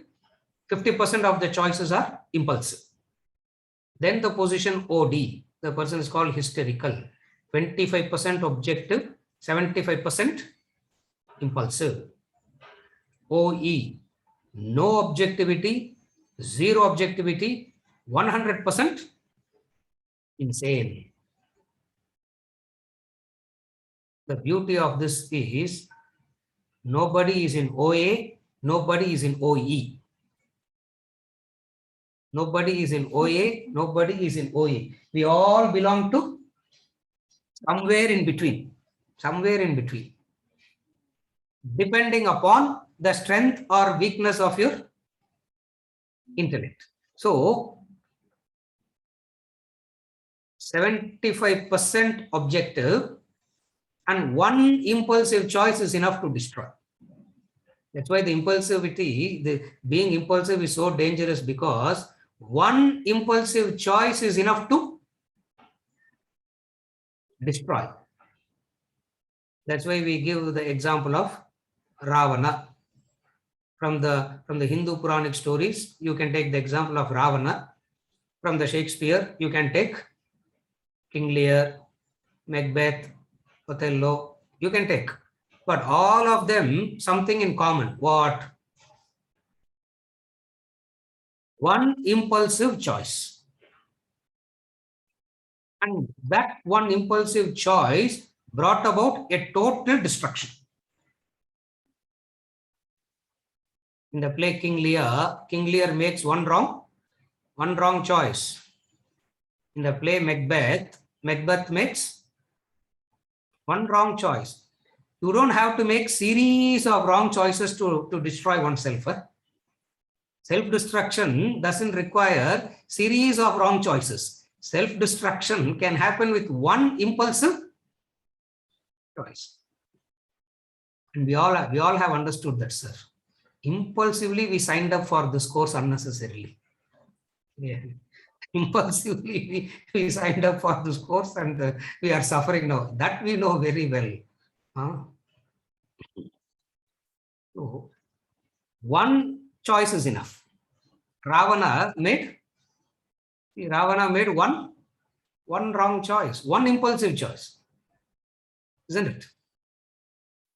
S1: 50% of the choices are impulsive. Then the position OD, the person is called hysterical. 25% objective, 75% impulsive. OE, no objectivity, zero objectivity, 100% insane. The beauty of this is nobody is in OA, nobody is in OE. Nobody is in OA, nobody is in OE. We all belong to somewhere in between, depending upon the strength or weakness of your intellect. So 75% objective and one impulsive choice is enough to destroy. That's why the impulsivity, being impulsive is so dangerous, because one impulsive choice is enough to destroy. That's why we give the example of Ravana. From the Hindu Puranic stories, you can take the example of Ravana. From the Shakespeare, you can take King Lear, Macbeth, Othello, you can take. But all of them something in common. What? One impulsive choice. And that one impulsive choice brought about a total destruction. In the play King Lear makes one wrong choice. In the play Macbeth makes one wrong choice. You don't have to make series of wrong choices to destroy oneself. Self-destruction doesn't require series of wrong choices. Self-destruction can happen with one impulsive choice. And we all have understood that, sir. Impulsively, we signed up for this course unnecessarily. Yeah. Impulsively, we signed up for this course and we are suffering now. That we know very well. So, one choice is enough. Ravana made one wrong choice, one impulsive choice, isn't it?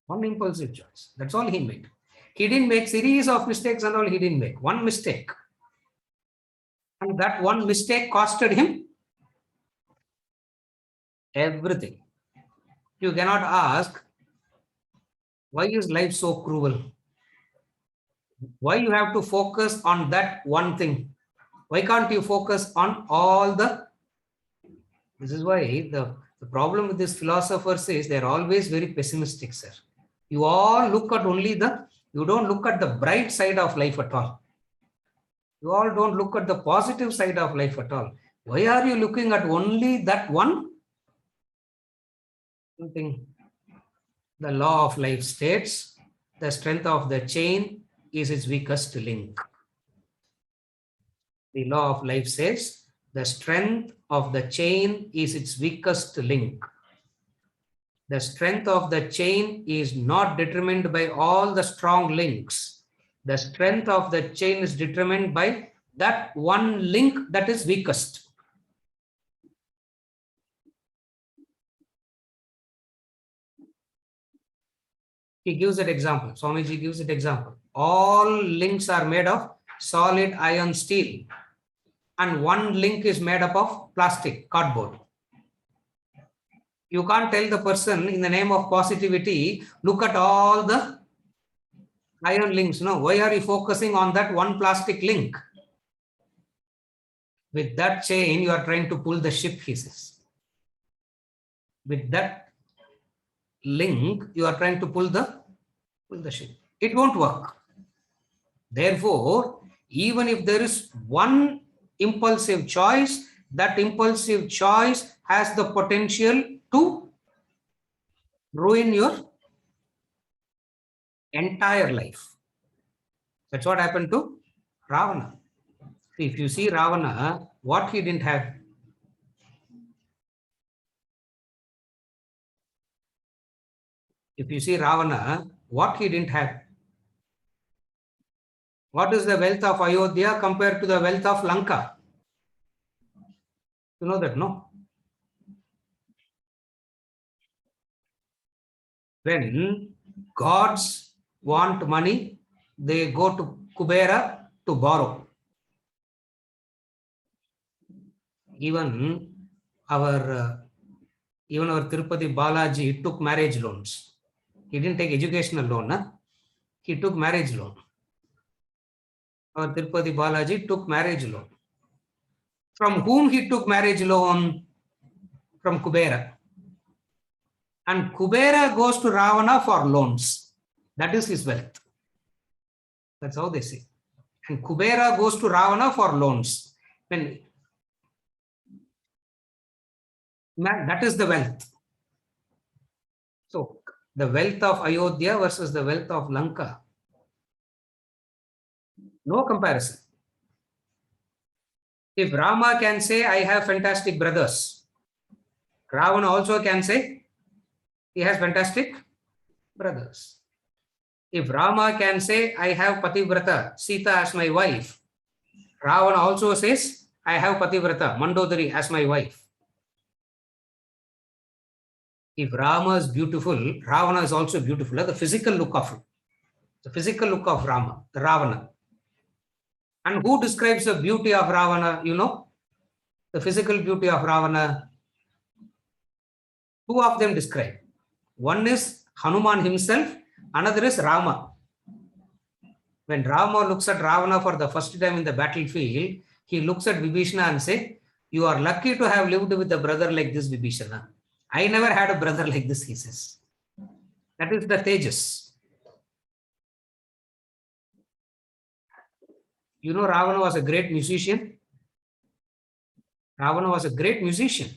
S1: One impulsive choice. That's all he made. He didn't make series of mistakes and all. He didn't make one mistake. And that one mistake costed him everything. You cannot ask, why is life so cruel? Why you have to focus on that one thing? Why can't you focus on all the... This is why the problem with these philosophers is they're always very pessimistic, sir. You all look at only you don't look at the bright side of life at all. You all don't look at the positive side of life at all. Why are you looking at only that one thing? The law of life states the strength of the chain is its weakest link. The law of life says the strength of the chain is its weakest link. The strength of the chain is not determined by all the strong links. The strength of the chain is determined by that one link that is weakest. He gives that example. Swamiji gives that example. All links are made of solid iron steel, and one link is made up of plastic, cardboard. You can't tell the person in the name of positivity, look at all the Iron links, no. Why are you focusing on that one plastic link? With that chain, you are trying to pull the ship, he says. With that link, you are trying to pull the ship. It won't work. Therefore, even if there is one impulsive choice, that impulsive choice has the potential to ruin your entire life. That's what happened to Ravana. See, if you see Ravana, what he didn't have. If you see Ravana, what he didn't have. What is the wealth of Ayodhya compared to the wealth of Lanka? You know that, no? When gods want money, they go to Kubera to borrow. Even our Tirupati Balaji took marriage loans. He didn't take educational loan, huh? He took marriage loan. Our Tirupati Balaji took marriage loan. From whom he took marriage loan? From Kubera. And Kubera goes to Ravana for loans. That is his wealth. That's how they say. And Kubera goes to Ravana for loans. When that is the wealth. So the wealth of Ayodhya versus the wealth of Lanka. No comparison. If Rama can say, I have fantastic brothers, Ravana also can say, he has fantastic brothers. If Rama can say, I have Pativrata, Sita as my wife, Ravana also says, I have Pativrata, Mandodari as my wife. If Rama is beautiful, Ravana is also beautiful. The physical look of it. The physical look of Ravana. And who describes the beauty of Ravana? You know, the physical beauty of Ravana. Two of them describe. One is Hanuman himself, another is Rama. When Rama looks at Ravana for the first time in the battlefield, he looks at Vibhishana and says, you are lucky to have lived with a brother like this, Vibhishana. I never had a brother like this, he says. That is the Tejas. You know, Ravana was a great musician. Ravana was a great musician.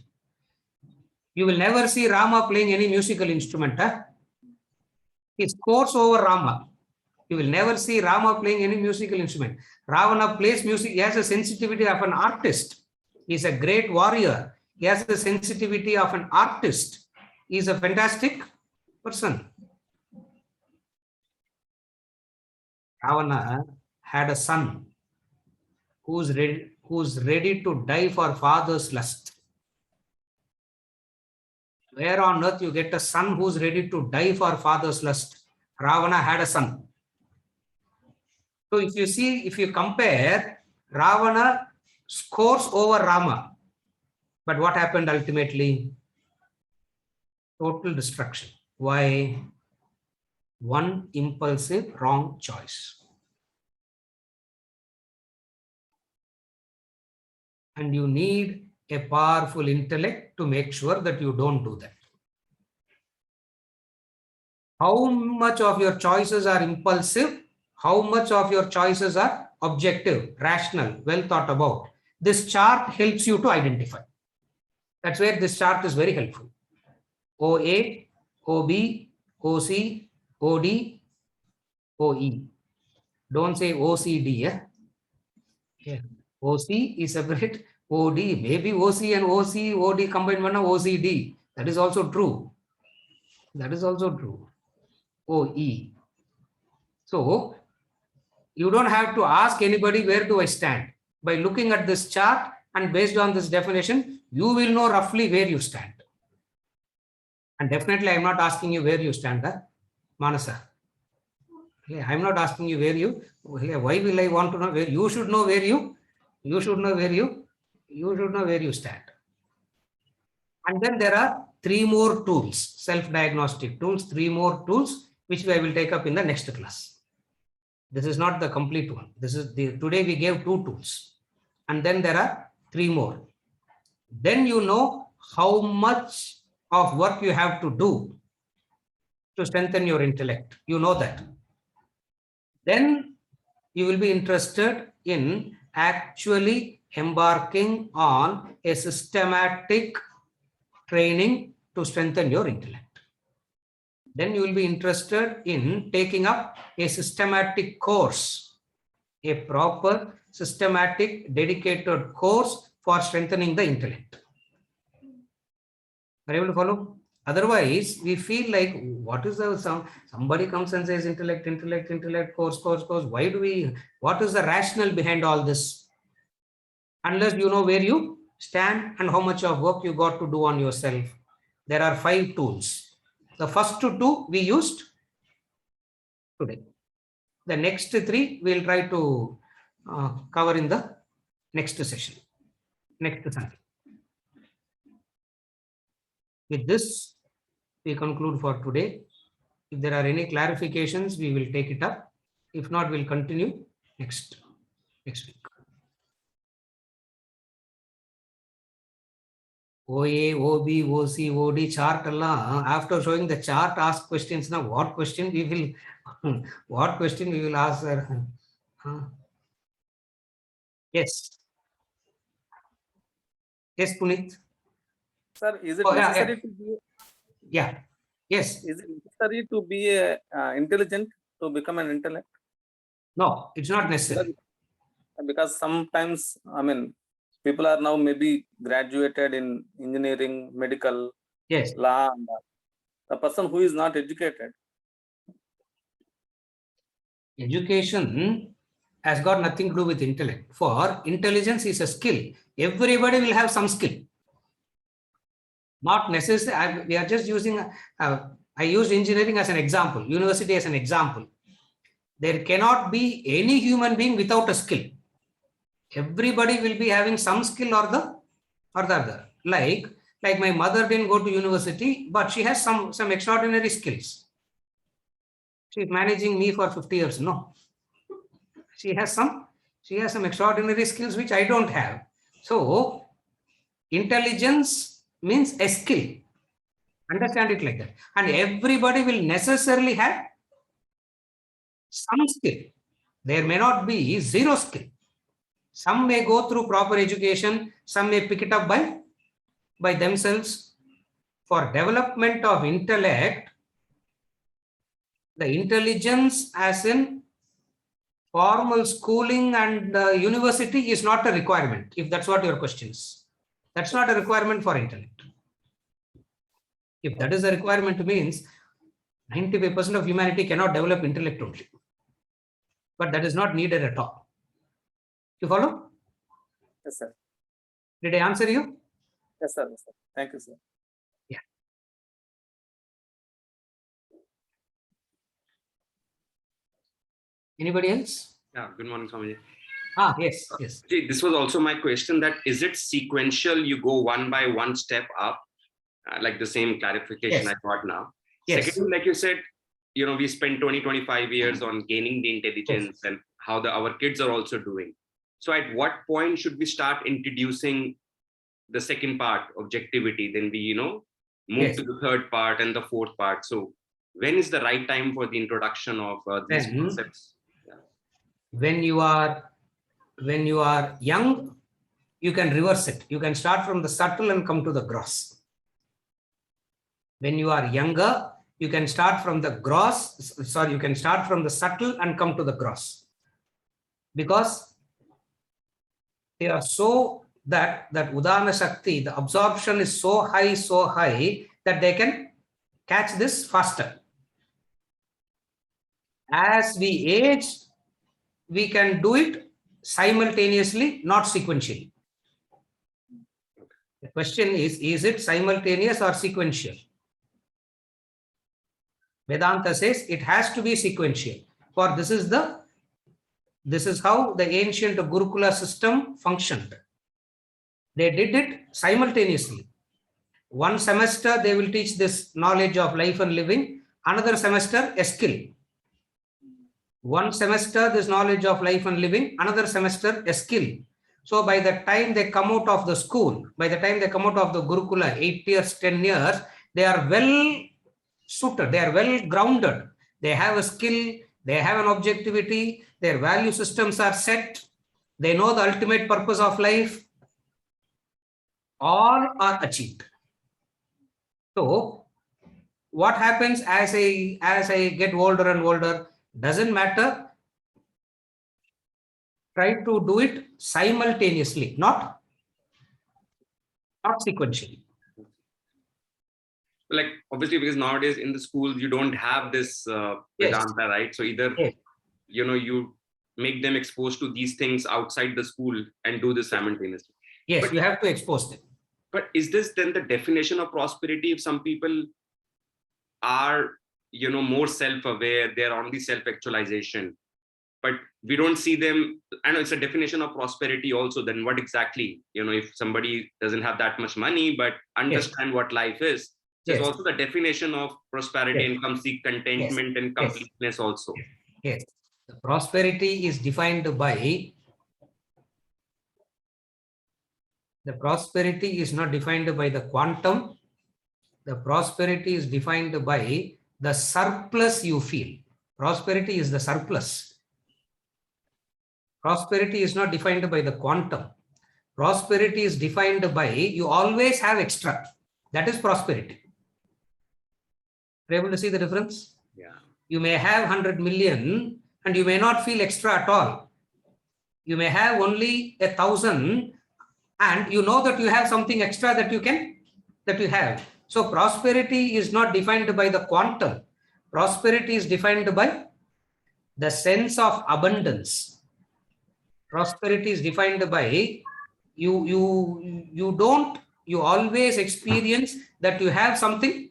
S1: You will never see Rama playing any musical instrument. Huh? He scores over Rama. You will never see Rama playing any musical instrument. Ravana plays music. He has a sensitivity of an artist. He is a great warrior. He has the sensitivity of an artist. He is a fantastic person. Ravana had a son who's ready to die for father's lust. Where on earth you get a son who's ready to die for father's lust? Ravana had a son. So if you compare, Ravana scores over Rama. But what happened ultimately? Total destruction. Why? One impulsive wrong choice. And you need a powerful intellect to make sure that you don't do that. How much of your choices are impulsive? How much of your choices are objective, rational, well thought about? This chart helps you to identify. That's where this chart is very helpful. OA, OB, OC, OD, OE. Don't say OCD. Yeah. OC is separate. OD, maybe OC and OC, OD combined one of OCD. That is also true. That is also true. OE. So you don't have to ask anybody where do I stand. By looking at this chart and based on this definition, you will know roughly where you stand. And definitely I'm not asking you where you stand, Manasa. I'm not asking you where you, why will I want to know where you should know where you should know where you stand. And then there are 3 more tools, self-diagnostic tools, 3 more tools, which I will take up in the next class. This is not the complete one. This is today we gave 2 tools, and then there are 3 more. Then you know how much of work you have to do to strengthen your intellect. You know that. Then you will be interested in actually embarking on a systematic training to strengthen your intellect. Then you will be interested in taking up a systematic course, a proper, systematic, dedicated course for strengthening the intellect. Are you able to follow? Otherwise, we feel like, what is the somebody comes and says intellect, course. Why do we, what is the rationale behind all this? Unless you know where you stand and how much of work you got to do on yourself. There are 5 tools. The first 2 we used today. The next 3 we'll try to cover in the next session, next Sunday. With this, we conclude for today. If there are any clarifications, we will take it up. If not, we'll continue next week. OA, OB, OC, OD chart. After showing the chart, ask questions. Now, what question we will, what question we will ask? Yes. Yes, Puneet.
S3: Sir, is it necessary to be?
S1: Yeah. Yes.
S3: Is it necessary to be intelligent to become an intellect?
S1: No, it's not necessary.
S3: Because sometimes, I mean, people are now maybe graduated in engineering, medical,
S1: yes,
S3: law. The person who is not educated.
S1: Education has got nothing to do with intellect. For intelligence is a skill. Everybody will have some skill. Not necessarily. We are just using, I used engineering as an example, university as an example. There cannot be any human being without a skill. Everybody will be having some skill or the other. Like my mother didn't go to university, but she has some extraordinary skills. She is managing me for 50 years. No. She has some extraordinary skills which I don't have. So intelligence means a skill. Understand it like that. And everybody will necessarily have some skill. There may not be zero skill. Some may go through proper education, some may pick it up by themselves. For development of intellect, the intelligence as in formal schooling and university is not a requirement, if that's what your question is. That's not a requirement for intellect. If that is a requirement, means 95% of humanity cannot develop intellect only. But that is not needed at all. You follow?
S3: Yes, sir.
S1: Did I answer you?
S3: Yes, sir. Yes, sir. Thank you, sir.
S1: Yeah. Anybody else?
S4: Yeah, good morning, Swamiji.
S1: Yes, yes.
S4: See, this was also my question, that is it sequential? You go one by one step up, like the same clarification
S1: Yes.
S4: I got now.
S1: Yes.
S4: Secondly, like you said, we spent 20-25 years on gaining the intelligence and how our kids are also doing. So at what point should we start introducing the second part, objectivity? Then we, move
S1: Yes.
S4: to the third part and the fourth part. So when is the right time for the introduction of these
S1: Then-
S4: concepts?
S1: When you are young, you can reverse it. You can start from the subtle and come to the gross. When you are younger, you can start from the you can start from the subtle and come to the gross. Because they are so that Udana Shakti, the absorption is so high that they can catch this faster. As we age, we can do it simultaneously, not sequentially. The question is it simultaneous or sequential? Vedanta says it has to be sequential. For this is how the ancient Gurukula system functioned. They did it simultaneously. One semester they will teach this knowledge of life and living, another semester a skill. One semester, this knowledge of life and living, another semester, a skill. So by the time they come out of the school, by the time they come out of the Gurukula, 8 years, 10 years, they are well suited, they are well grounded. They have a skill, they have an objectivity, their value systems are set, they know the ultimate purpose of life. All are achieved. So what happens as I get older and older, doesn't matter. Try to do it simultaneously, not sequentially.
S4: Like obviously, because nowadays in the schools you don't have this
S1: Yes.
S4: Vedanta, right? So either
S1: Yes.
S4: you make them exposed to these things outside the school and do this simultaneously.
S1: Yes,
S4: But-
S1: you have to expose them.
S4: But is this then the definition of prosperity? If some people are more self-aware, they're on the self-actualization, but we don't see them. I know it's a definition of prosperity also. Then what exactly, if somebody doesn't have that much money but understand what life is, there's
S1: Yes.
S4: also the definition of prosperity
S1: Yes.
S4: and come seek contentment and
S1: Yes.
S4: completeness also.
S1: Yes, the prosperity is defined by. The prosperity is not defined by the quantum. The prosperity is defined by the surplus you feel. Prosperity is the surplus. Prosperity is not defined by the quantum. Prosperity is defined by you always have extra. That is prosperity. Are you able to see the difference?
S4: Yeah.
S1: You may have 100 million and you may not feel extra at all. You may have only 1,000 and you know that you have something extra that you have. So prosperity is not defined by the quantum. Prosperity is defined by the sense of abundance. Prosperity is defined by you always experience that you have something.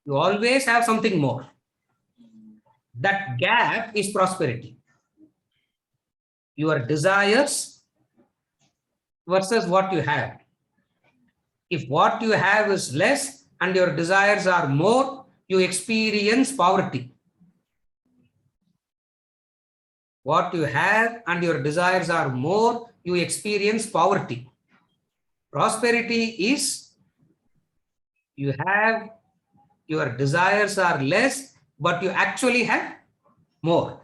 S1: You always have something more. That gap is prosperity. Your desires versus what you have. If what you have is less and your desires are more, you experience poverty. What you have and your desires are more, you experience poverty. Prosperity is you have, your desires are less, but you actually have more.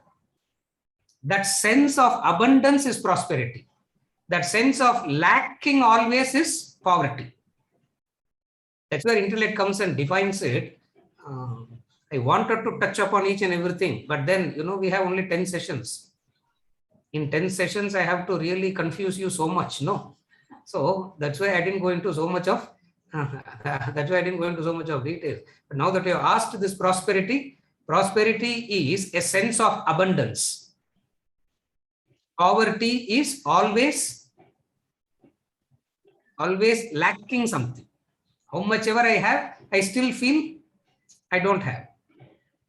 S1: That sense of abundance is prosperity. That sense of lacking always is poverty. That's where intellect comes and defines it. I wanted to touch upon each and everything, but then, we have only 10 sessions. In 10 sessions, I have to really confuse you so much, no? So that's why I didn't go into so much of detail. But now that you have asked this prosperity is a sense of abundance. Poverty is always lacking something. How much ever I have, I still feel I don't have.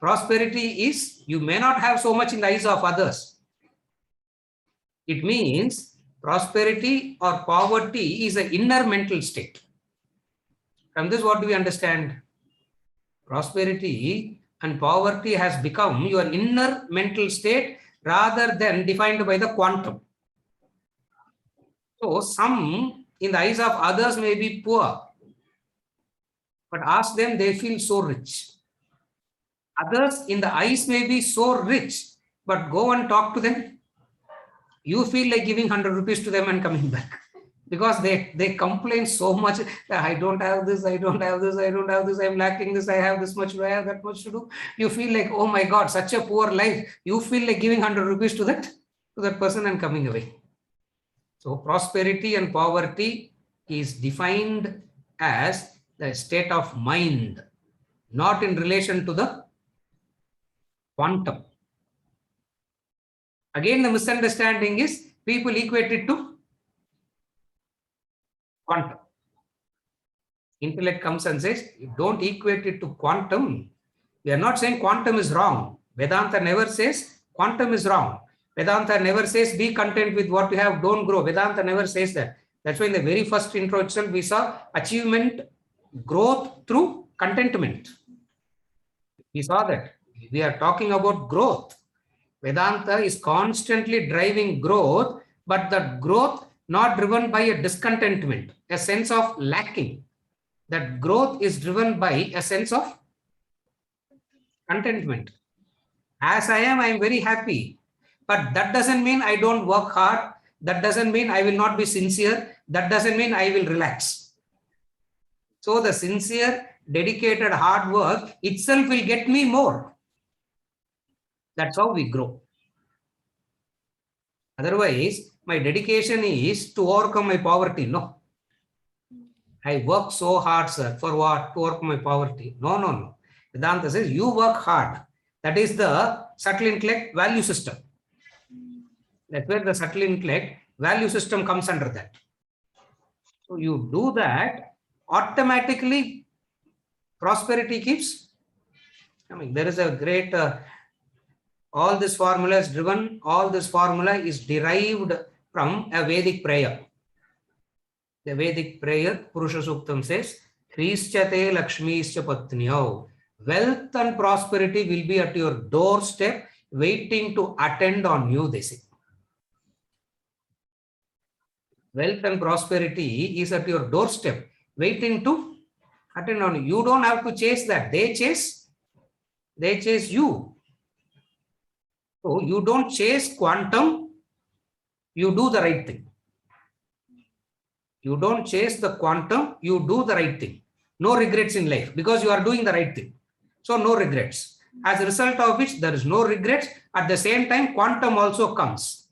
S1: Prosperity is you may not have so much in the eyes of others. It means prosperity or poverty is an inner mental state. From this, what do we understand? Prosperity and poverty has become your inner mental state rather than defined by the quantum. So some in the eyes of others may be poor, but ask them, they feel so rich. Others in the eyes may be so rich, but go and talk to them. You feel like giving 100 rupees to them and coming back. Because they complain so much that I don't have this, I don't have this, I don't have this, I'm lacking this, I have this much, do I have that much to do? You feel like, oh my God, such a poor life. You feel like giving 100 rupees to that person and coming away. So prosperity and poverty is defined as the state of mind, not in relation to the quantum. Again, the misunderstanding is people equate it to quantum. Intellect comes and says, you don't equate it to quantum. We are not saying quantum is wrong. Vedanta never says quantum is wrong. Vedanta never says be content with what you have, don't grow. Vedanta never says that. That's why in the very first intro itself, we saw achievement, growth through contentment. We saw that. We are talking about growth. Vedanta is constantly driving growth, but that growth not driven by a discontentment, a sense of lacking. That growth is driven by a sense of contentment. As I am very happy. But that doesn't mean I don't work hard. That doesn't mean I will not be sincere. That doesn't mean I will relax. So the sincere, dedicated hard work itself will get me more. That's how we grow. Otherwise, my dedication is to overcome my poverty. No. I work so hard, sir. For what? To overcome my poverty. No, no, no. Vedanta says you work hard. That is the subtle intellect value system. That's where the subtle intellect value system comes under that. So you do that, automatically prosperity keeps coming. There is a great, all this formula is driven, all this formula is derived from a Vedic prayer. The Vedic prayer, Purusha Suktam says, Hrischate Lakshmischa Patnyo. Wealth and prosperity will be at your doorstep, waiting to attend on you, they say. Wealth and prosperity is at your doorstep, waiting to attend on you. You don't have to chase that. They chase you. So you don't chase quantum, you do the right thing. You don't chase the quantum, you do the right thing. No regrets in life because you are doing the right thing. So no regrets. As a result of which there is no regrets. At the same time, quantum also comes.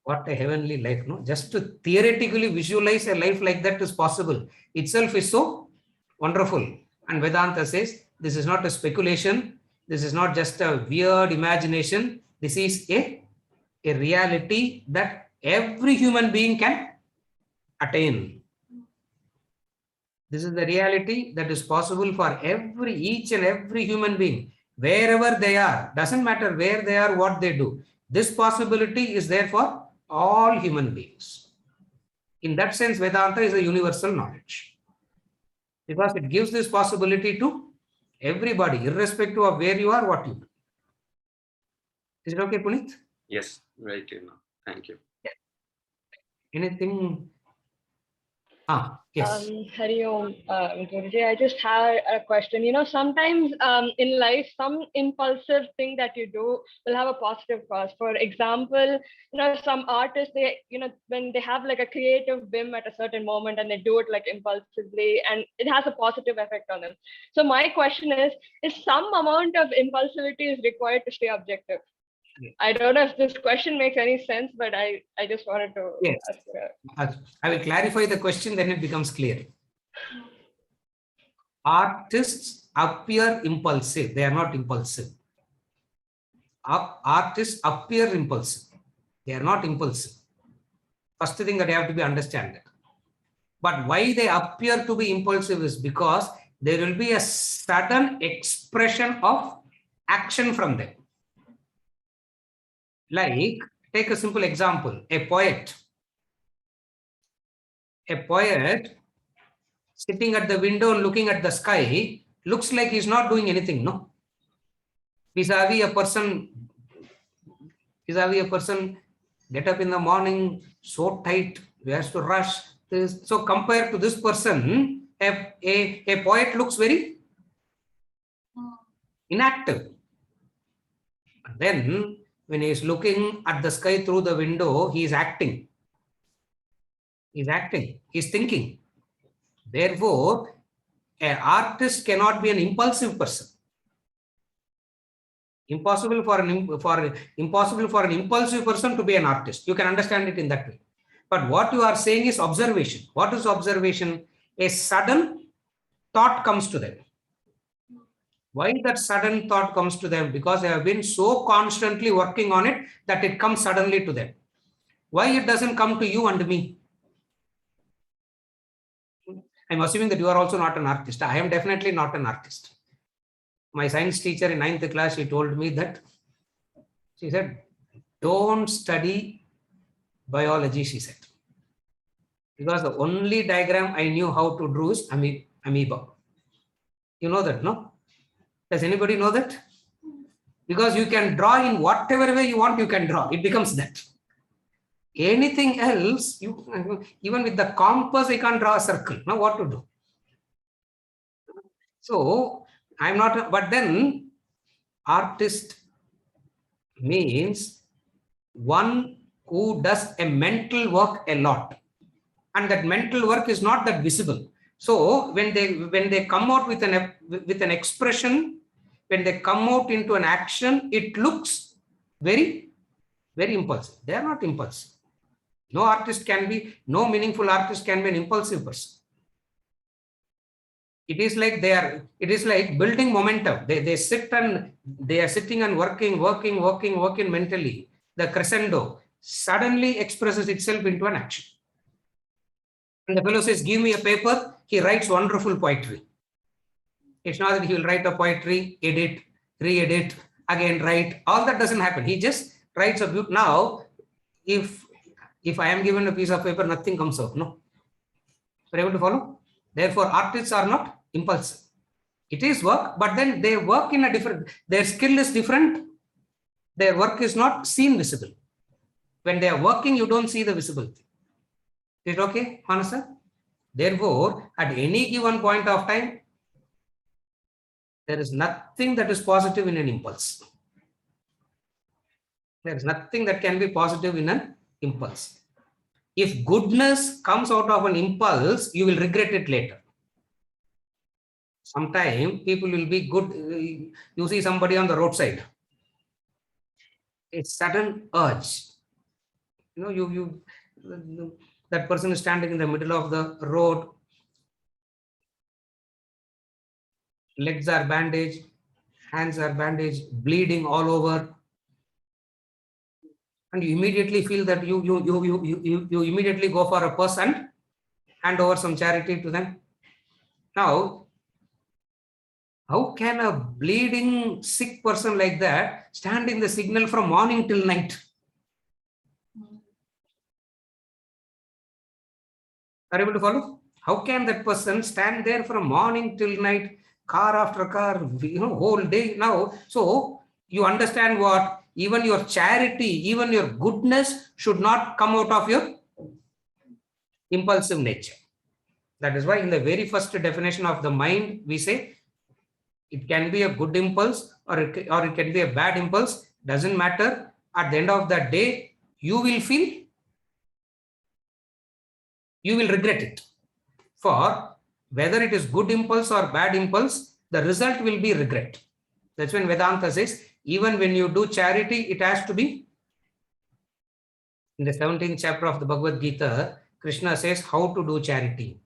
S1: What a heavenly life, no? Just to theoretically visualize a life like that is possible. Itself is so wonderful. And Vedanta says, this is not a speculation. This is not just a weird imagination. This is a reality that every human being can attain. This is the reality that is possible for each and every human being, wherever they are. Doesn't matter where they are, what they do. This possibility is there for all human beings. In that sense, Vedanta is a universal knowledge because it gives this possibility to everybody, irrespective of where you are, what you do. Is it okay, Puneet?
S4: Yes, very clear now. Thank you.
S1: Anything? Yes.
S5: Hari Om, Guruji, I just had a question. You know, sometimes in life, some impulsive thing that you do will have a positive cause. For example, you know, some artists, they, you know, when they have like a creative whim at a certain moment and they do it like impulsively and it has a positive effect on them. So my question is some amount of impulsivity is required to stay objective? I don't know if this question makes any sense, but I just wanted to ask.
S1: I will clarify the question, then it becomes clear. Artists appear impulsive. They are not impulsive. Artists appear impulsive. They are not impulsive. First thing that you have to be understand that. But why they appear to be impulsive is because there will be a sudden expression of action from them. Like, take a simple example, a poet sitting at the window and looking at the sky looks like he's not doing anything, no? Vis-a-vis a person get up in the morning, so tight, he has to rush. So compared to this person, a poet looks very inactive. And then when he is looking at the sky through the window, he is acting. He's acting. He's thinking. Therefore, an artist cannot be an impulsive person. Impossible for an impulsive person to be an artist. You can understand it in that way. But what you are saying is observation. What is observation? A sudden thought comes to them. Why that sudden thought comes to them? Because they have been so constantly working on it that it comes suddenly to them. Why it doesn't come to you and me? I'm assuming that you are also not an artist. I am definitely not an artist. My science teacher in 9th class, she told me that, she said, don't study biology, she said. Because the only diagram I knew how to draw is amoeba. You know that, no? Does anybody know that? Because you can draw in whatever way you want, you can draw. It becomes that. Anything else, even with the compass, I can't draw a circle. Now what to do? So I'm not, but then artist means one who does a mental work a lot. And that mental work is not that visible. So when they come out with an expression, when they come out into an action, it looks very, very impulsive. They are not impulsive. No meaningful artist can be an impulsive person. It is like building momentum. They sit and they are sitting and working mentally. The crescendo suddenly expresses itself into an action. And the fellow says, give me a paper. He writes wonderful poetry. It's not that he will write a poetry, edit, re-edit, again write. All that doesn't happen. He just writes a book. Now, if I am given a piece of paper, nothing comes out. No. Are you able to follow? Therefore, artists are not impulsive. It is work, but then they work in a different, their skill is different. Their work is not seen visible. When they are working, you don't see the visible thing. Is it okay, Manasa? Therefore, at any given point of time, there is nothing that is positive in an impulse. There is nothing that can be positive in an impulse. If goodness comes out of an impulse, you will regret it later. Sometimes people will be good. You see somebody on the roadside. A sudden urge. That person is standing in the middle of the road. Legs are bandaged, hands are bandaged, bleeding all over. And you immediately feel that you immediately go for a purse and hand over some charity to them. Now, how can a bleeding sick person like that stand in the signal from morning till night? Are you able to follow? How can that person stand there from morning till night, car after car, whole day now? So you understand what? Even your charity, even your goodness should not come out of your impulsive nature. That is why in the very first definition of the mind, we say it can be a good impulse or it can be a bad impulse. Doesn't matter. At the end of the day, you will feel, you will regret it. For whether it is good impulse or bad impulse, the result will be regret. That's when Vedanta says, even when you do charity, it has to be. In the 17th chapter of the Bhagavad Gita, Krishna says how to do charity.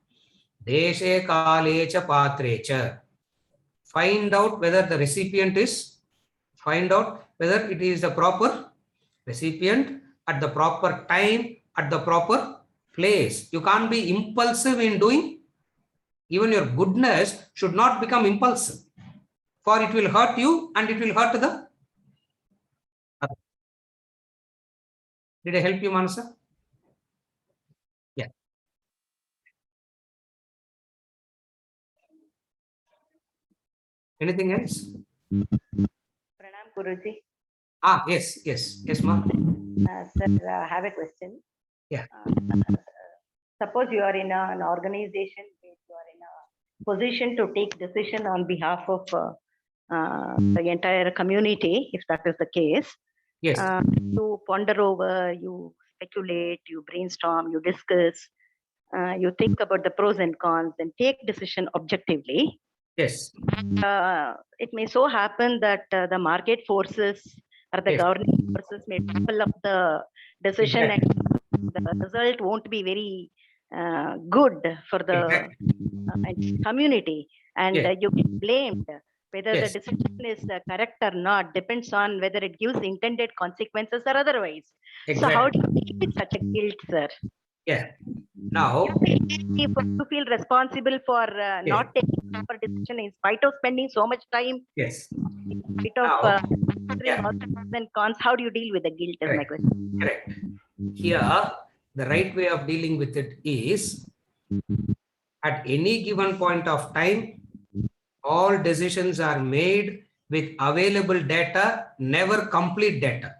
S1: Deshe kalecha patrecha. Find out whether the recipient is, find out whether it is the proper recipient at the proper time, at the proper place. You can't be impulsive in doing. Even your goodness should not become impulsive. For it will hurt you and it will hurt the other. Did I help you, Manasa? Yeah. Anything else?
S6: Pranam Guruji.
S1: Yes, ma'am.
S6: Sir, I have a question.
S1: Yeah.
S6: Suppose you are in an organization where you are in a position to take decision on behalf of the entire community, if that is the case.
S1: Yes.
S6: You ponder over, you speculate, you brainstorm, you discuss, you think about the pros and cons and take decision objectively.
S1: Yes.
S6: It may so happen that the market forces or the
S1: Yes.
S6: governing forces may topple up the decision
S1: Exactly.
S6: and the result won't be very good for the community, and
S1: Yes.
S6: you get blamed. Whether
S1: Yes.
S6: the decision is correct or not depends on whether it gives intended consequences or otherwise.
S1: Exactly.
S6: So how do you deal with such a guilt, sir?
S1: Yeah. Now,
S6: You feel responsible for not taking proper decision in spite of spending so much time,
S1: yes.
S6: in spite of
S1: Now,
S6: considering all the pros and cons. How do you deal with the guilt is my question.
S1: Correct. Here, the right way of dealing with it is, at any given point of time, All decisions are made with available data, never complete data.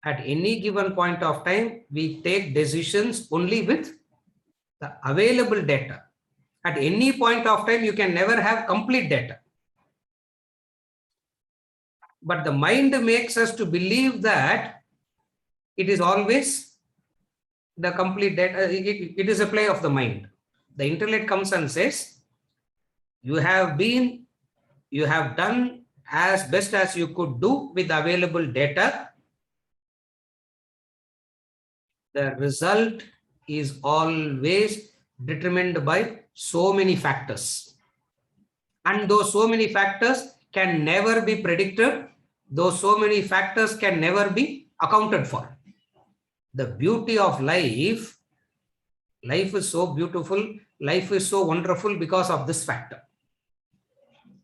S1: At any given point of time, we take decisions only with the available data. At any point of time, you can never have complete data. But the mind makes us to believe that it is always the complete data. It is a play of the mind. The intellect comes and says, you have done as best as you could do with available data. The result is always determined by so many factors. And those so many factors can never be predicted. Those so many factors can never be accounted for. The beauty of life is so beautiful, life is so wonderful because of this factor.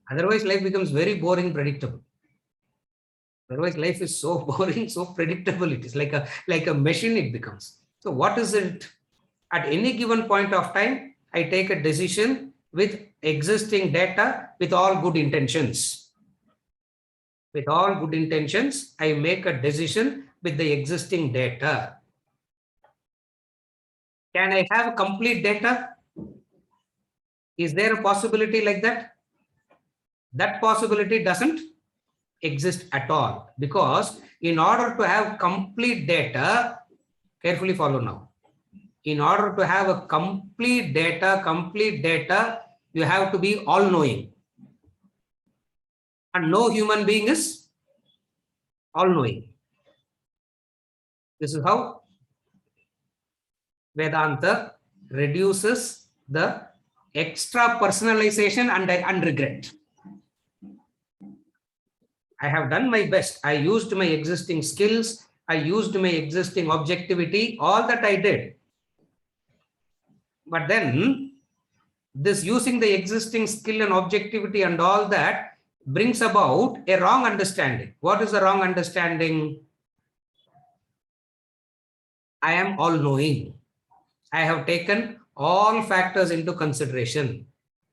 S1: Otherwise, life becomes very boring, predictable. Otherwise, life is so boring, so predictable. It is like a machine it becomes. So what is it? At any given point of time, I take a decision with existing data, with all good intentions. With all good intentions, I make a decision with the existing data. Can I have complete data? Is there a possibility like that? That possibility doesn't exist at all, because in order to have complete data, carefully follow now. In order to have a complete data, you have to be all-knowing. And no human being is all-knowing. This is how Vedanta reduces the extra personalization and regret. I have done my best. I used my existing skills. I used my existing objectivity, all that I did. But then this using the existing skill and objectivity and all that brings about a wrong understanding. What is the wrong understanding? I am all-knowing. I have taken all factors into consideration.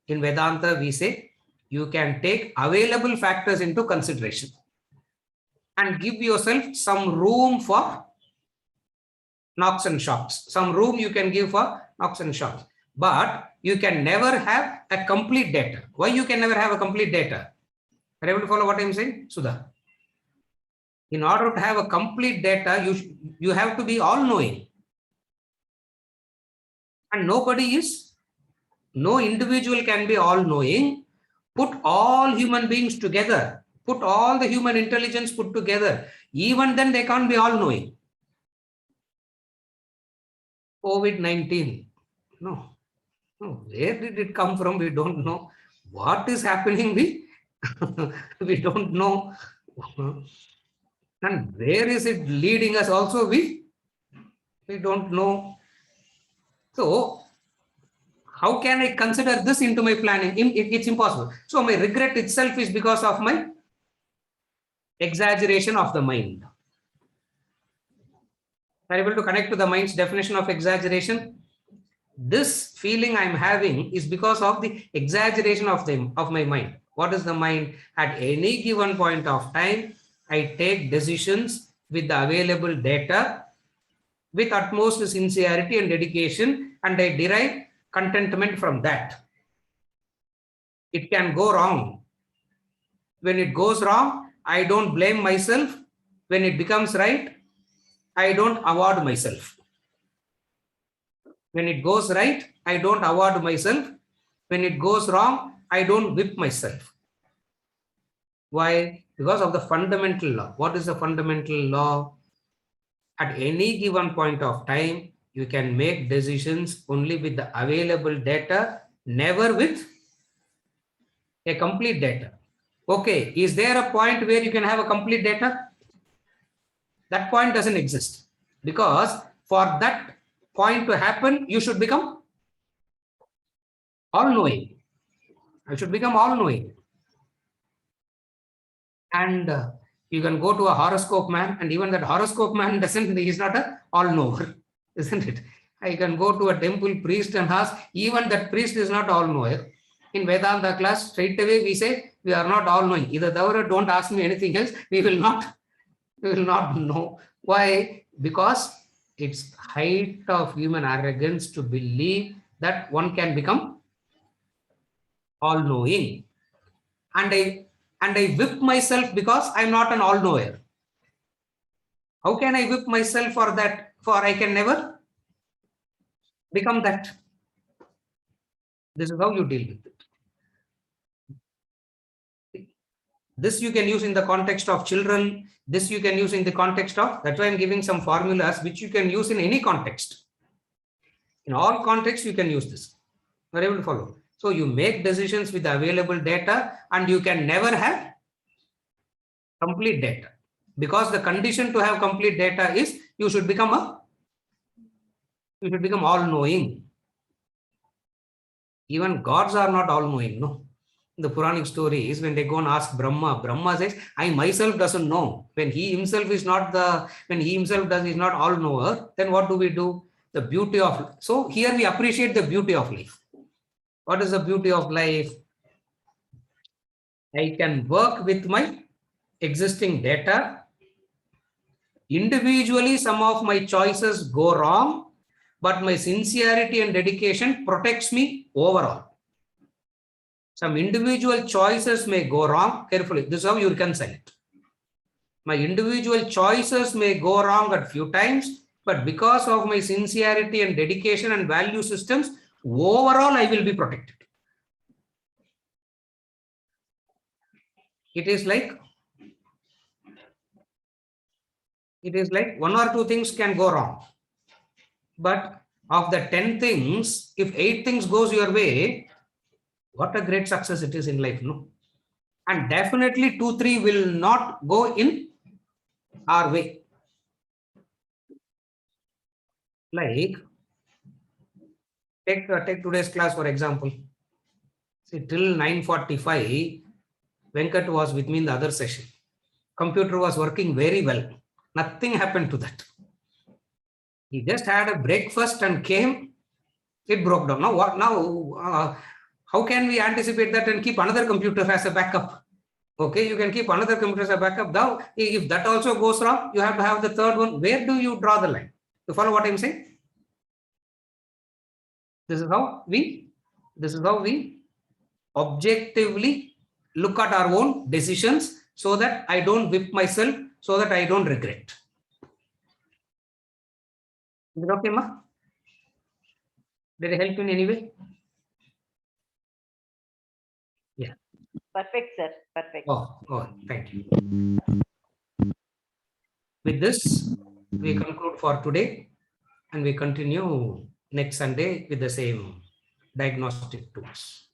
S1: In Vedanta, we say you can take available factors into consideration and give yourself some room for knocks and shocks. Some room you can give for knocks and shocks. But you can never have a complete data. Why you can never have a complete data? Are you able to follow what I am saying, Sudha? In order to have a complete data, you have to be all-knowing. And no individual can be all-knowing. Put all human beings together. Put all the human intelligence put together. Even then they can't be all-knowing. COVID-19. No. Where did it come from? We don't know. What is happening? We don't know. And where is it leading us also? We don't know. So how can I consider this into my planning? It's impossible. So my regret itself is because of my exaggeration of the mind. Are you able to connect to the mind's definition of exaggeration? This feeling I'm having is because of the exaggeration of my mind. What is the mind? At any given point of time, I take decisions with the available data with utmost sincerity and dedication, and I derive contentment from that. It can go wrong. When it goes wrong, I don't blame myself. When it becomes right, I don't award myself. When it goes right, I don't award myself. When it goes wrong, I don't whip myself. Why? Because of the fundamental law. What is the fundamental law? At any given point of time, you can make decisions only with the available data, never with a complete data. Okay, is there a point where you can have a complete data? That point doesn't exist, because for that point to happen, you should become all-knowing. I should become all-knowing. And you can go to a horoscope man, and even that horoscope man he's not a all-knower, isn't it? I can go to a temple priest and ask, even that priest is not all-knower. In Vedanta class, straight away we say, we are not all-knowing. Either Davara, don't ask me anything else, we will not know. Why? Because it's height of human arrogance to believe that one can become all-knowing. And I whip myself because I'm not an all-knower. How can I whip myself for that? For I can never become that. This is how you deal with it. This you can use in the context of children. This you can use in the context of, that's why I'm giving some formulas which you can use in any context. In all contexts, you can use this. You are able to follow. So you make decisions with the available data and you can never have complete data. Because the condition to have complete data is you should become all-knowing. Even gods are not all-knowing, no. The Puranic stories, when they go and ask Brahma, Brahma says, I myself doesn't know. When he himself is not is not all-knower, then what do we do? The beauty of, so here we appreciate the beauty of life. What is the beauty of life? I can work with my existing data. Individually, some of my choices go wrong, but my sincerity and dedication protects me overall. Some individual choices may go wrong. Carefully, this is how you reconcile it. My individual choices may go wrong at few times, but because of my sincerity and dedication and value systems, overall I will be protected. It is like one or two things can go wrong. But of the 10 things, if 8 things goes your way, what a great success it is in life, no? And definitely 2, 3 will not go in our way. Like, take today's class, for example. See, till 9:45, Venkat was with me in the other session. Computer was working very well. Nothing happened to that. He just had a breakfast and came, it broke down. Now, what now? How can we anticipate that and keep another computer as a backup? Okay, you can keep another computer as a backup. Now, if that also goes wrong, you have to have the third one. Where do you draw the line? You follow what I'm saying? This is how we objectively look at our own decisions so that I don't whip myself, so that I don't regret. Is it okay, ma? Did it help in any way? Yeah.
S6: Perfect, sir. Perfect.
S1: Oh, thank you. With this, we conclude for today and we continue next Sunday with the same diagnostic tools.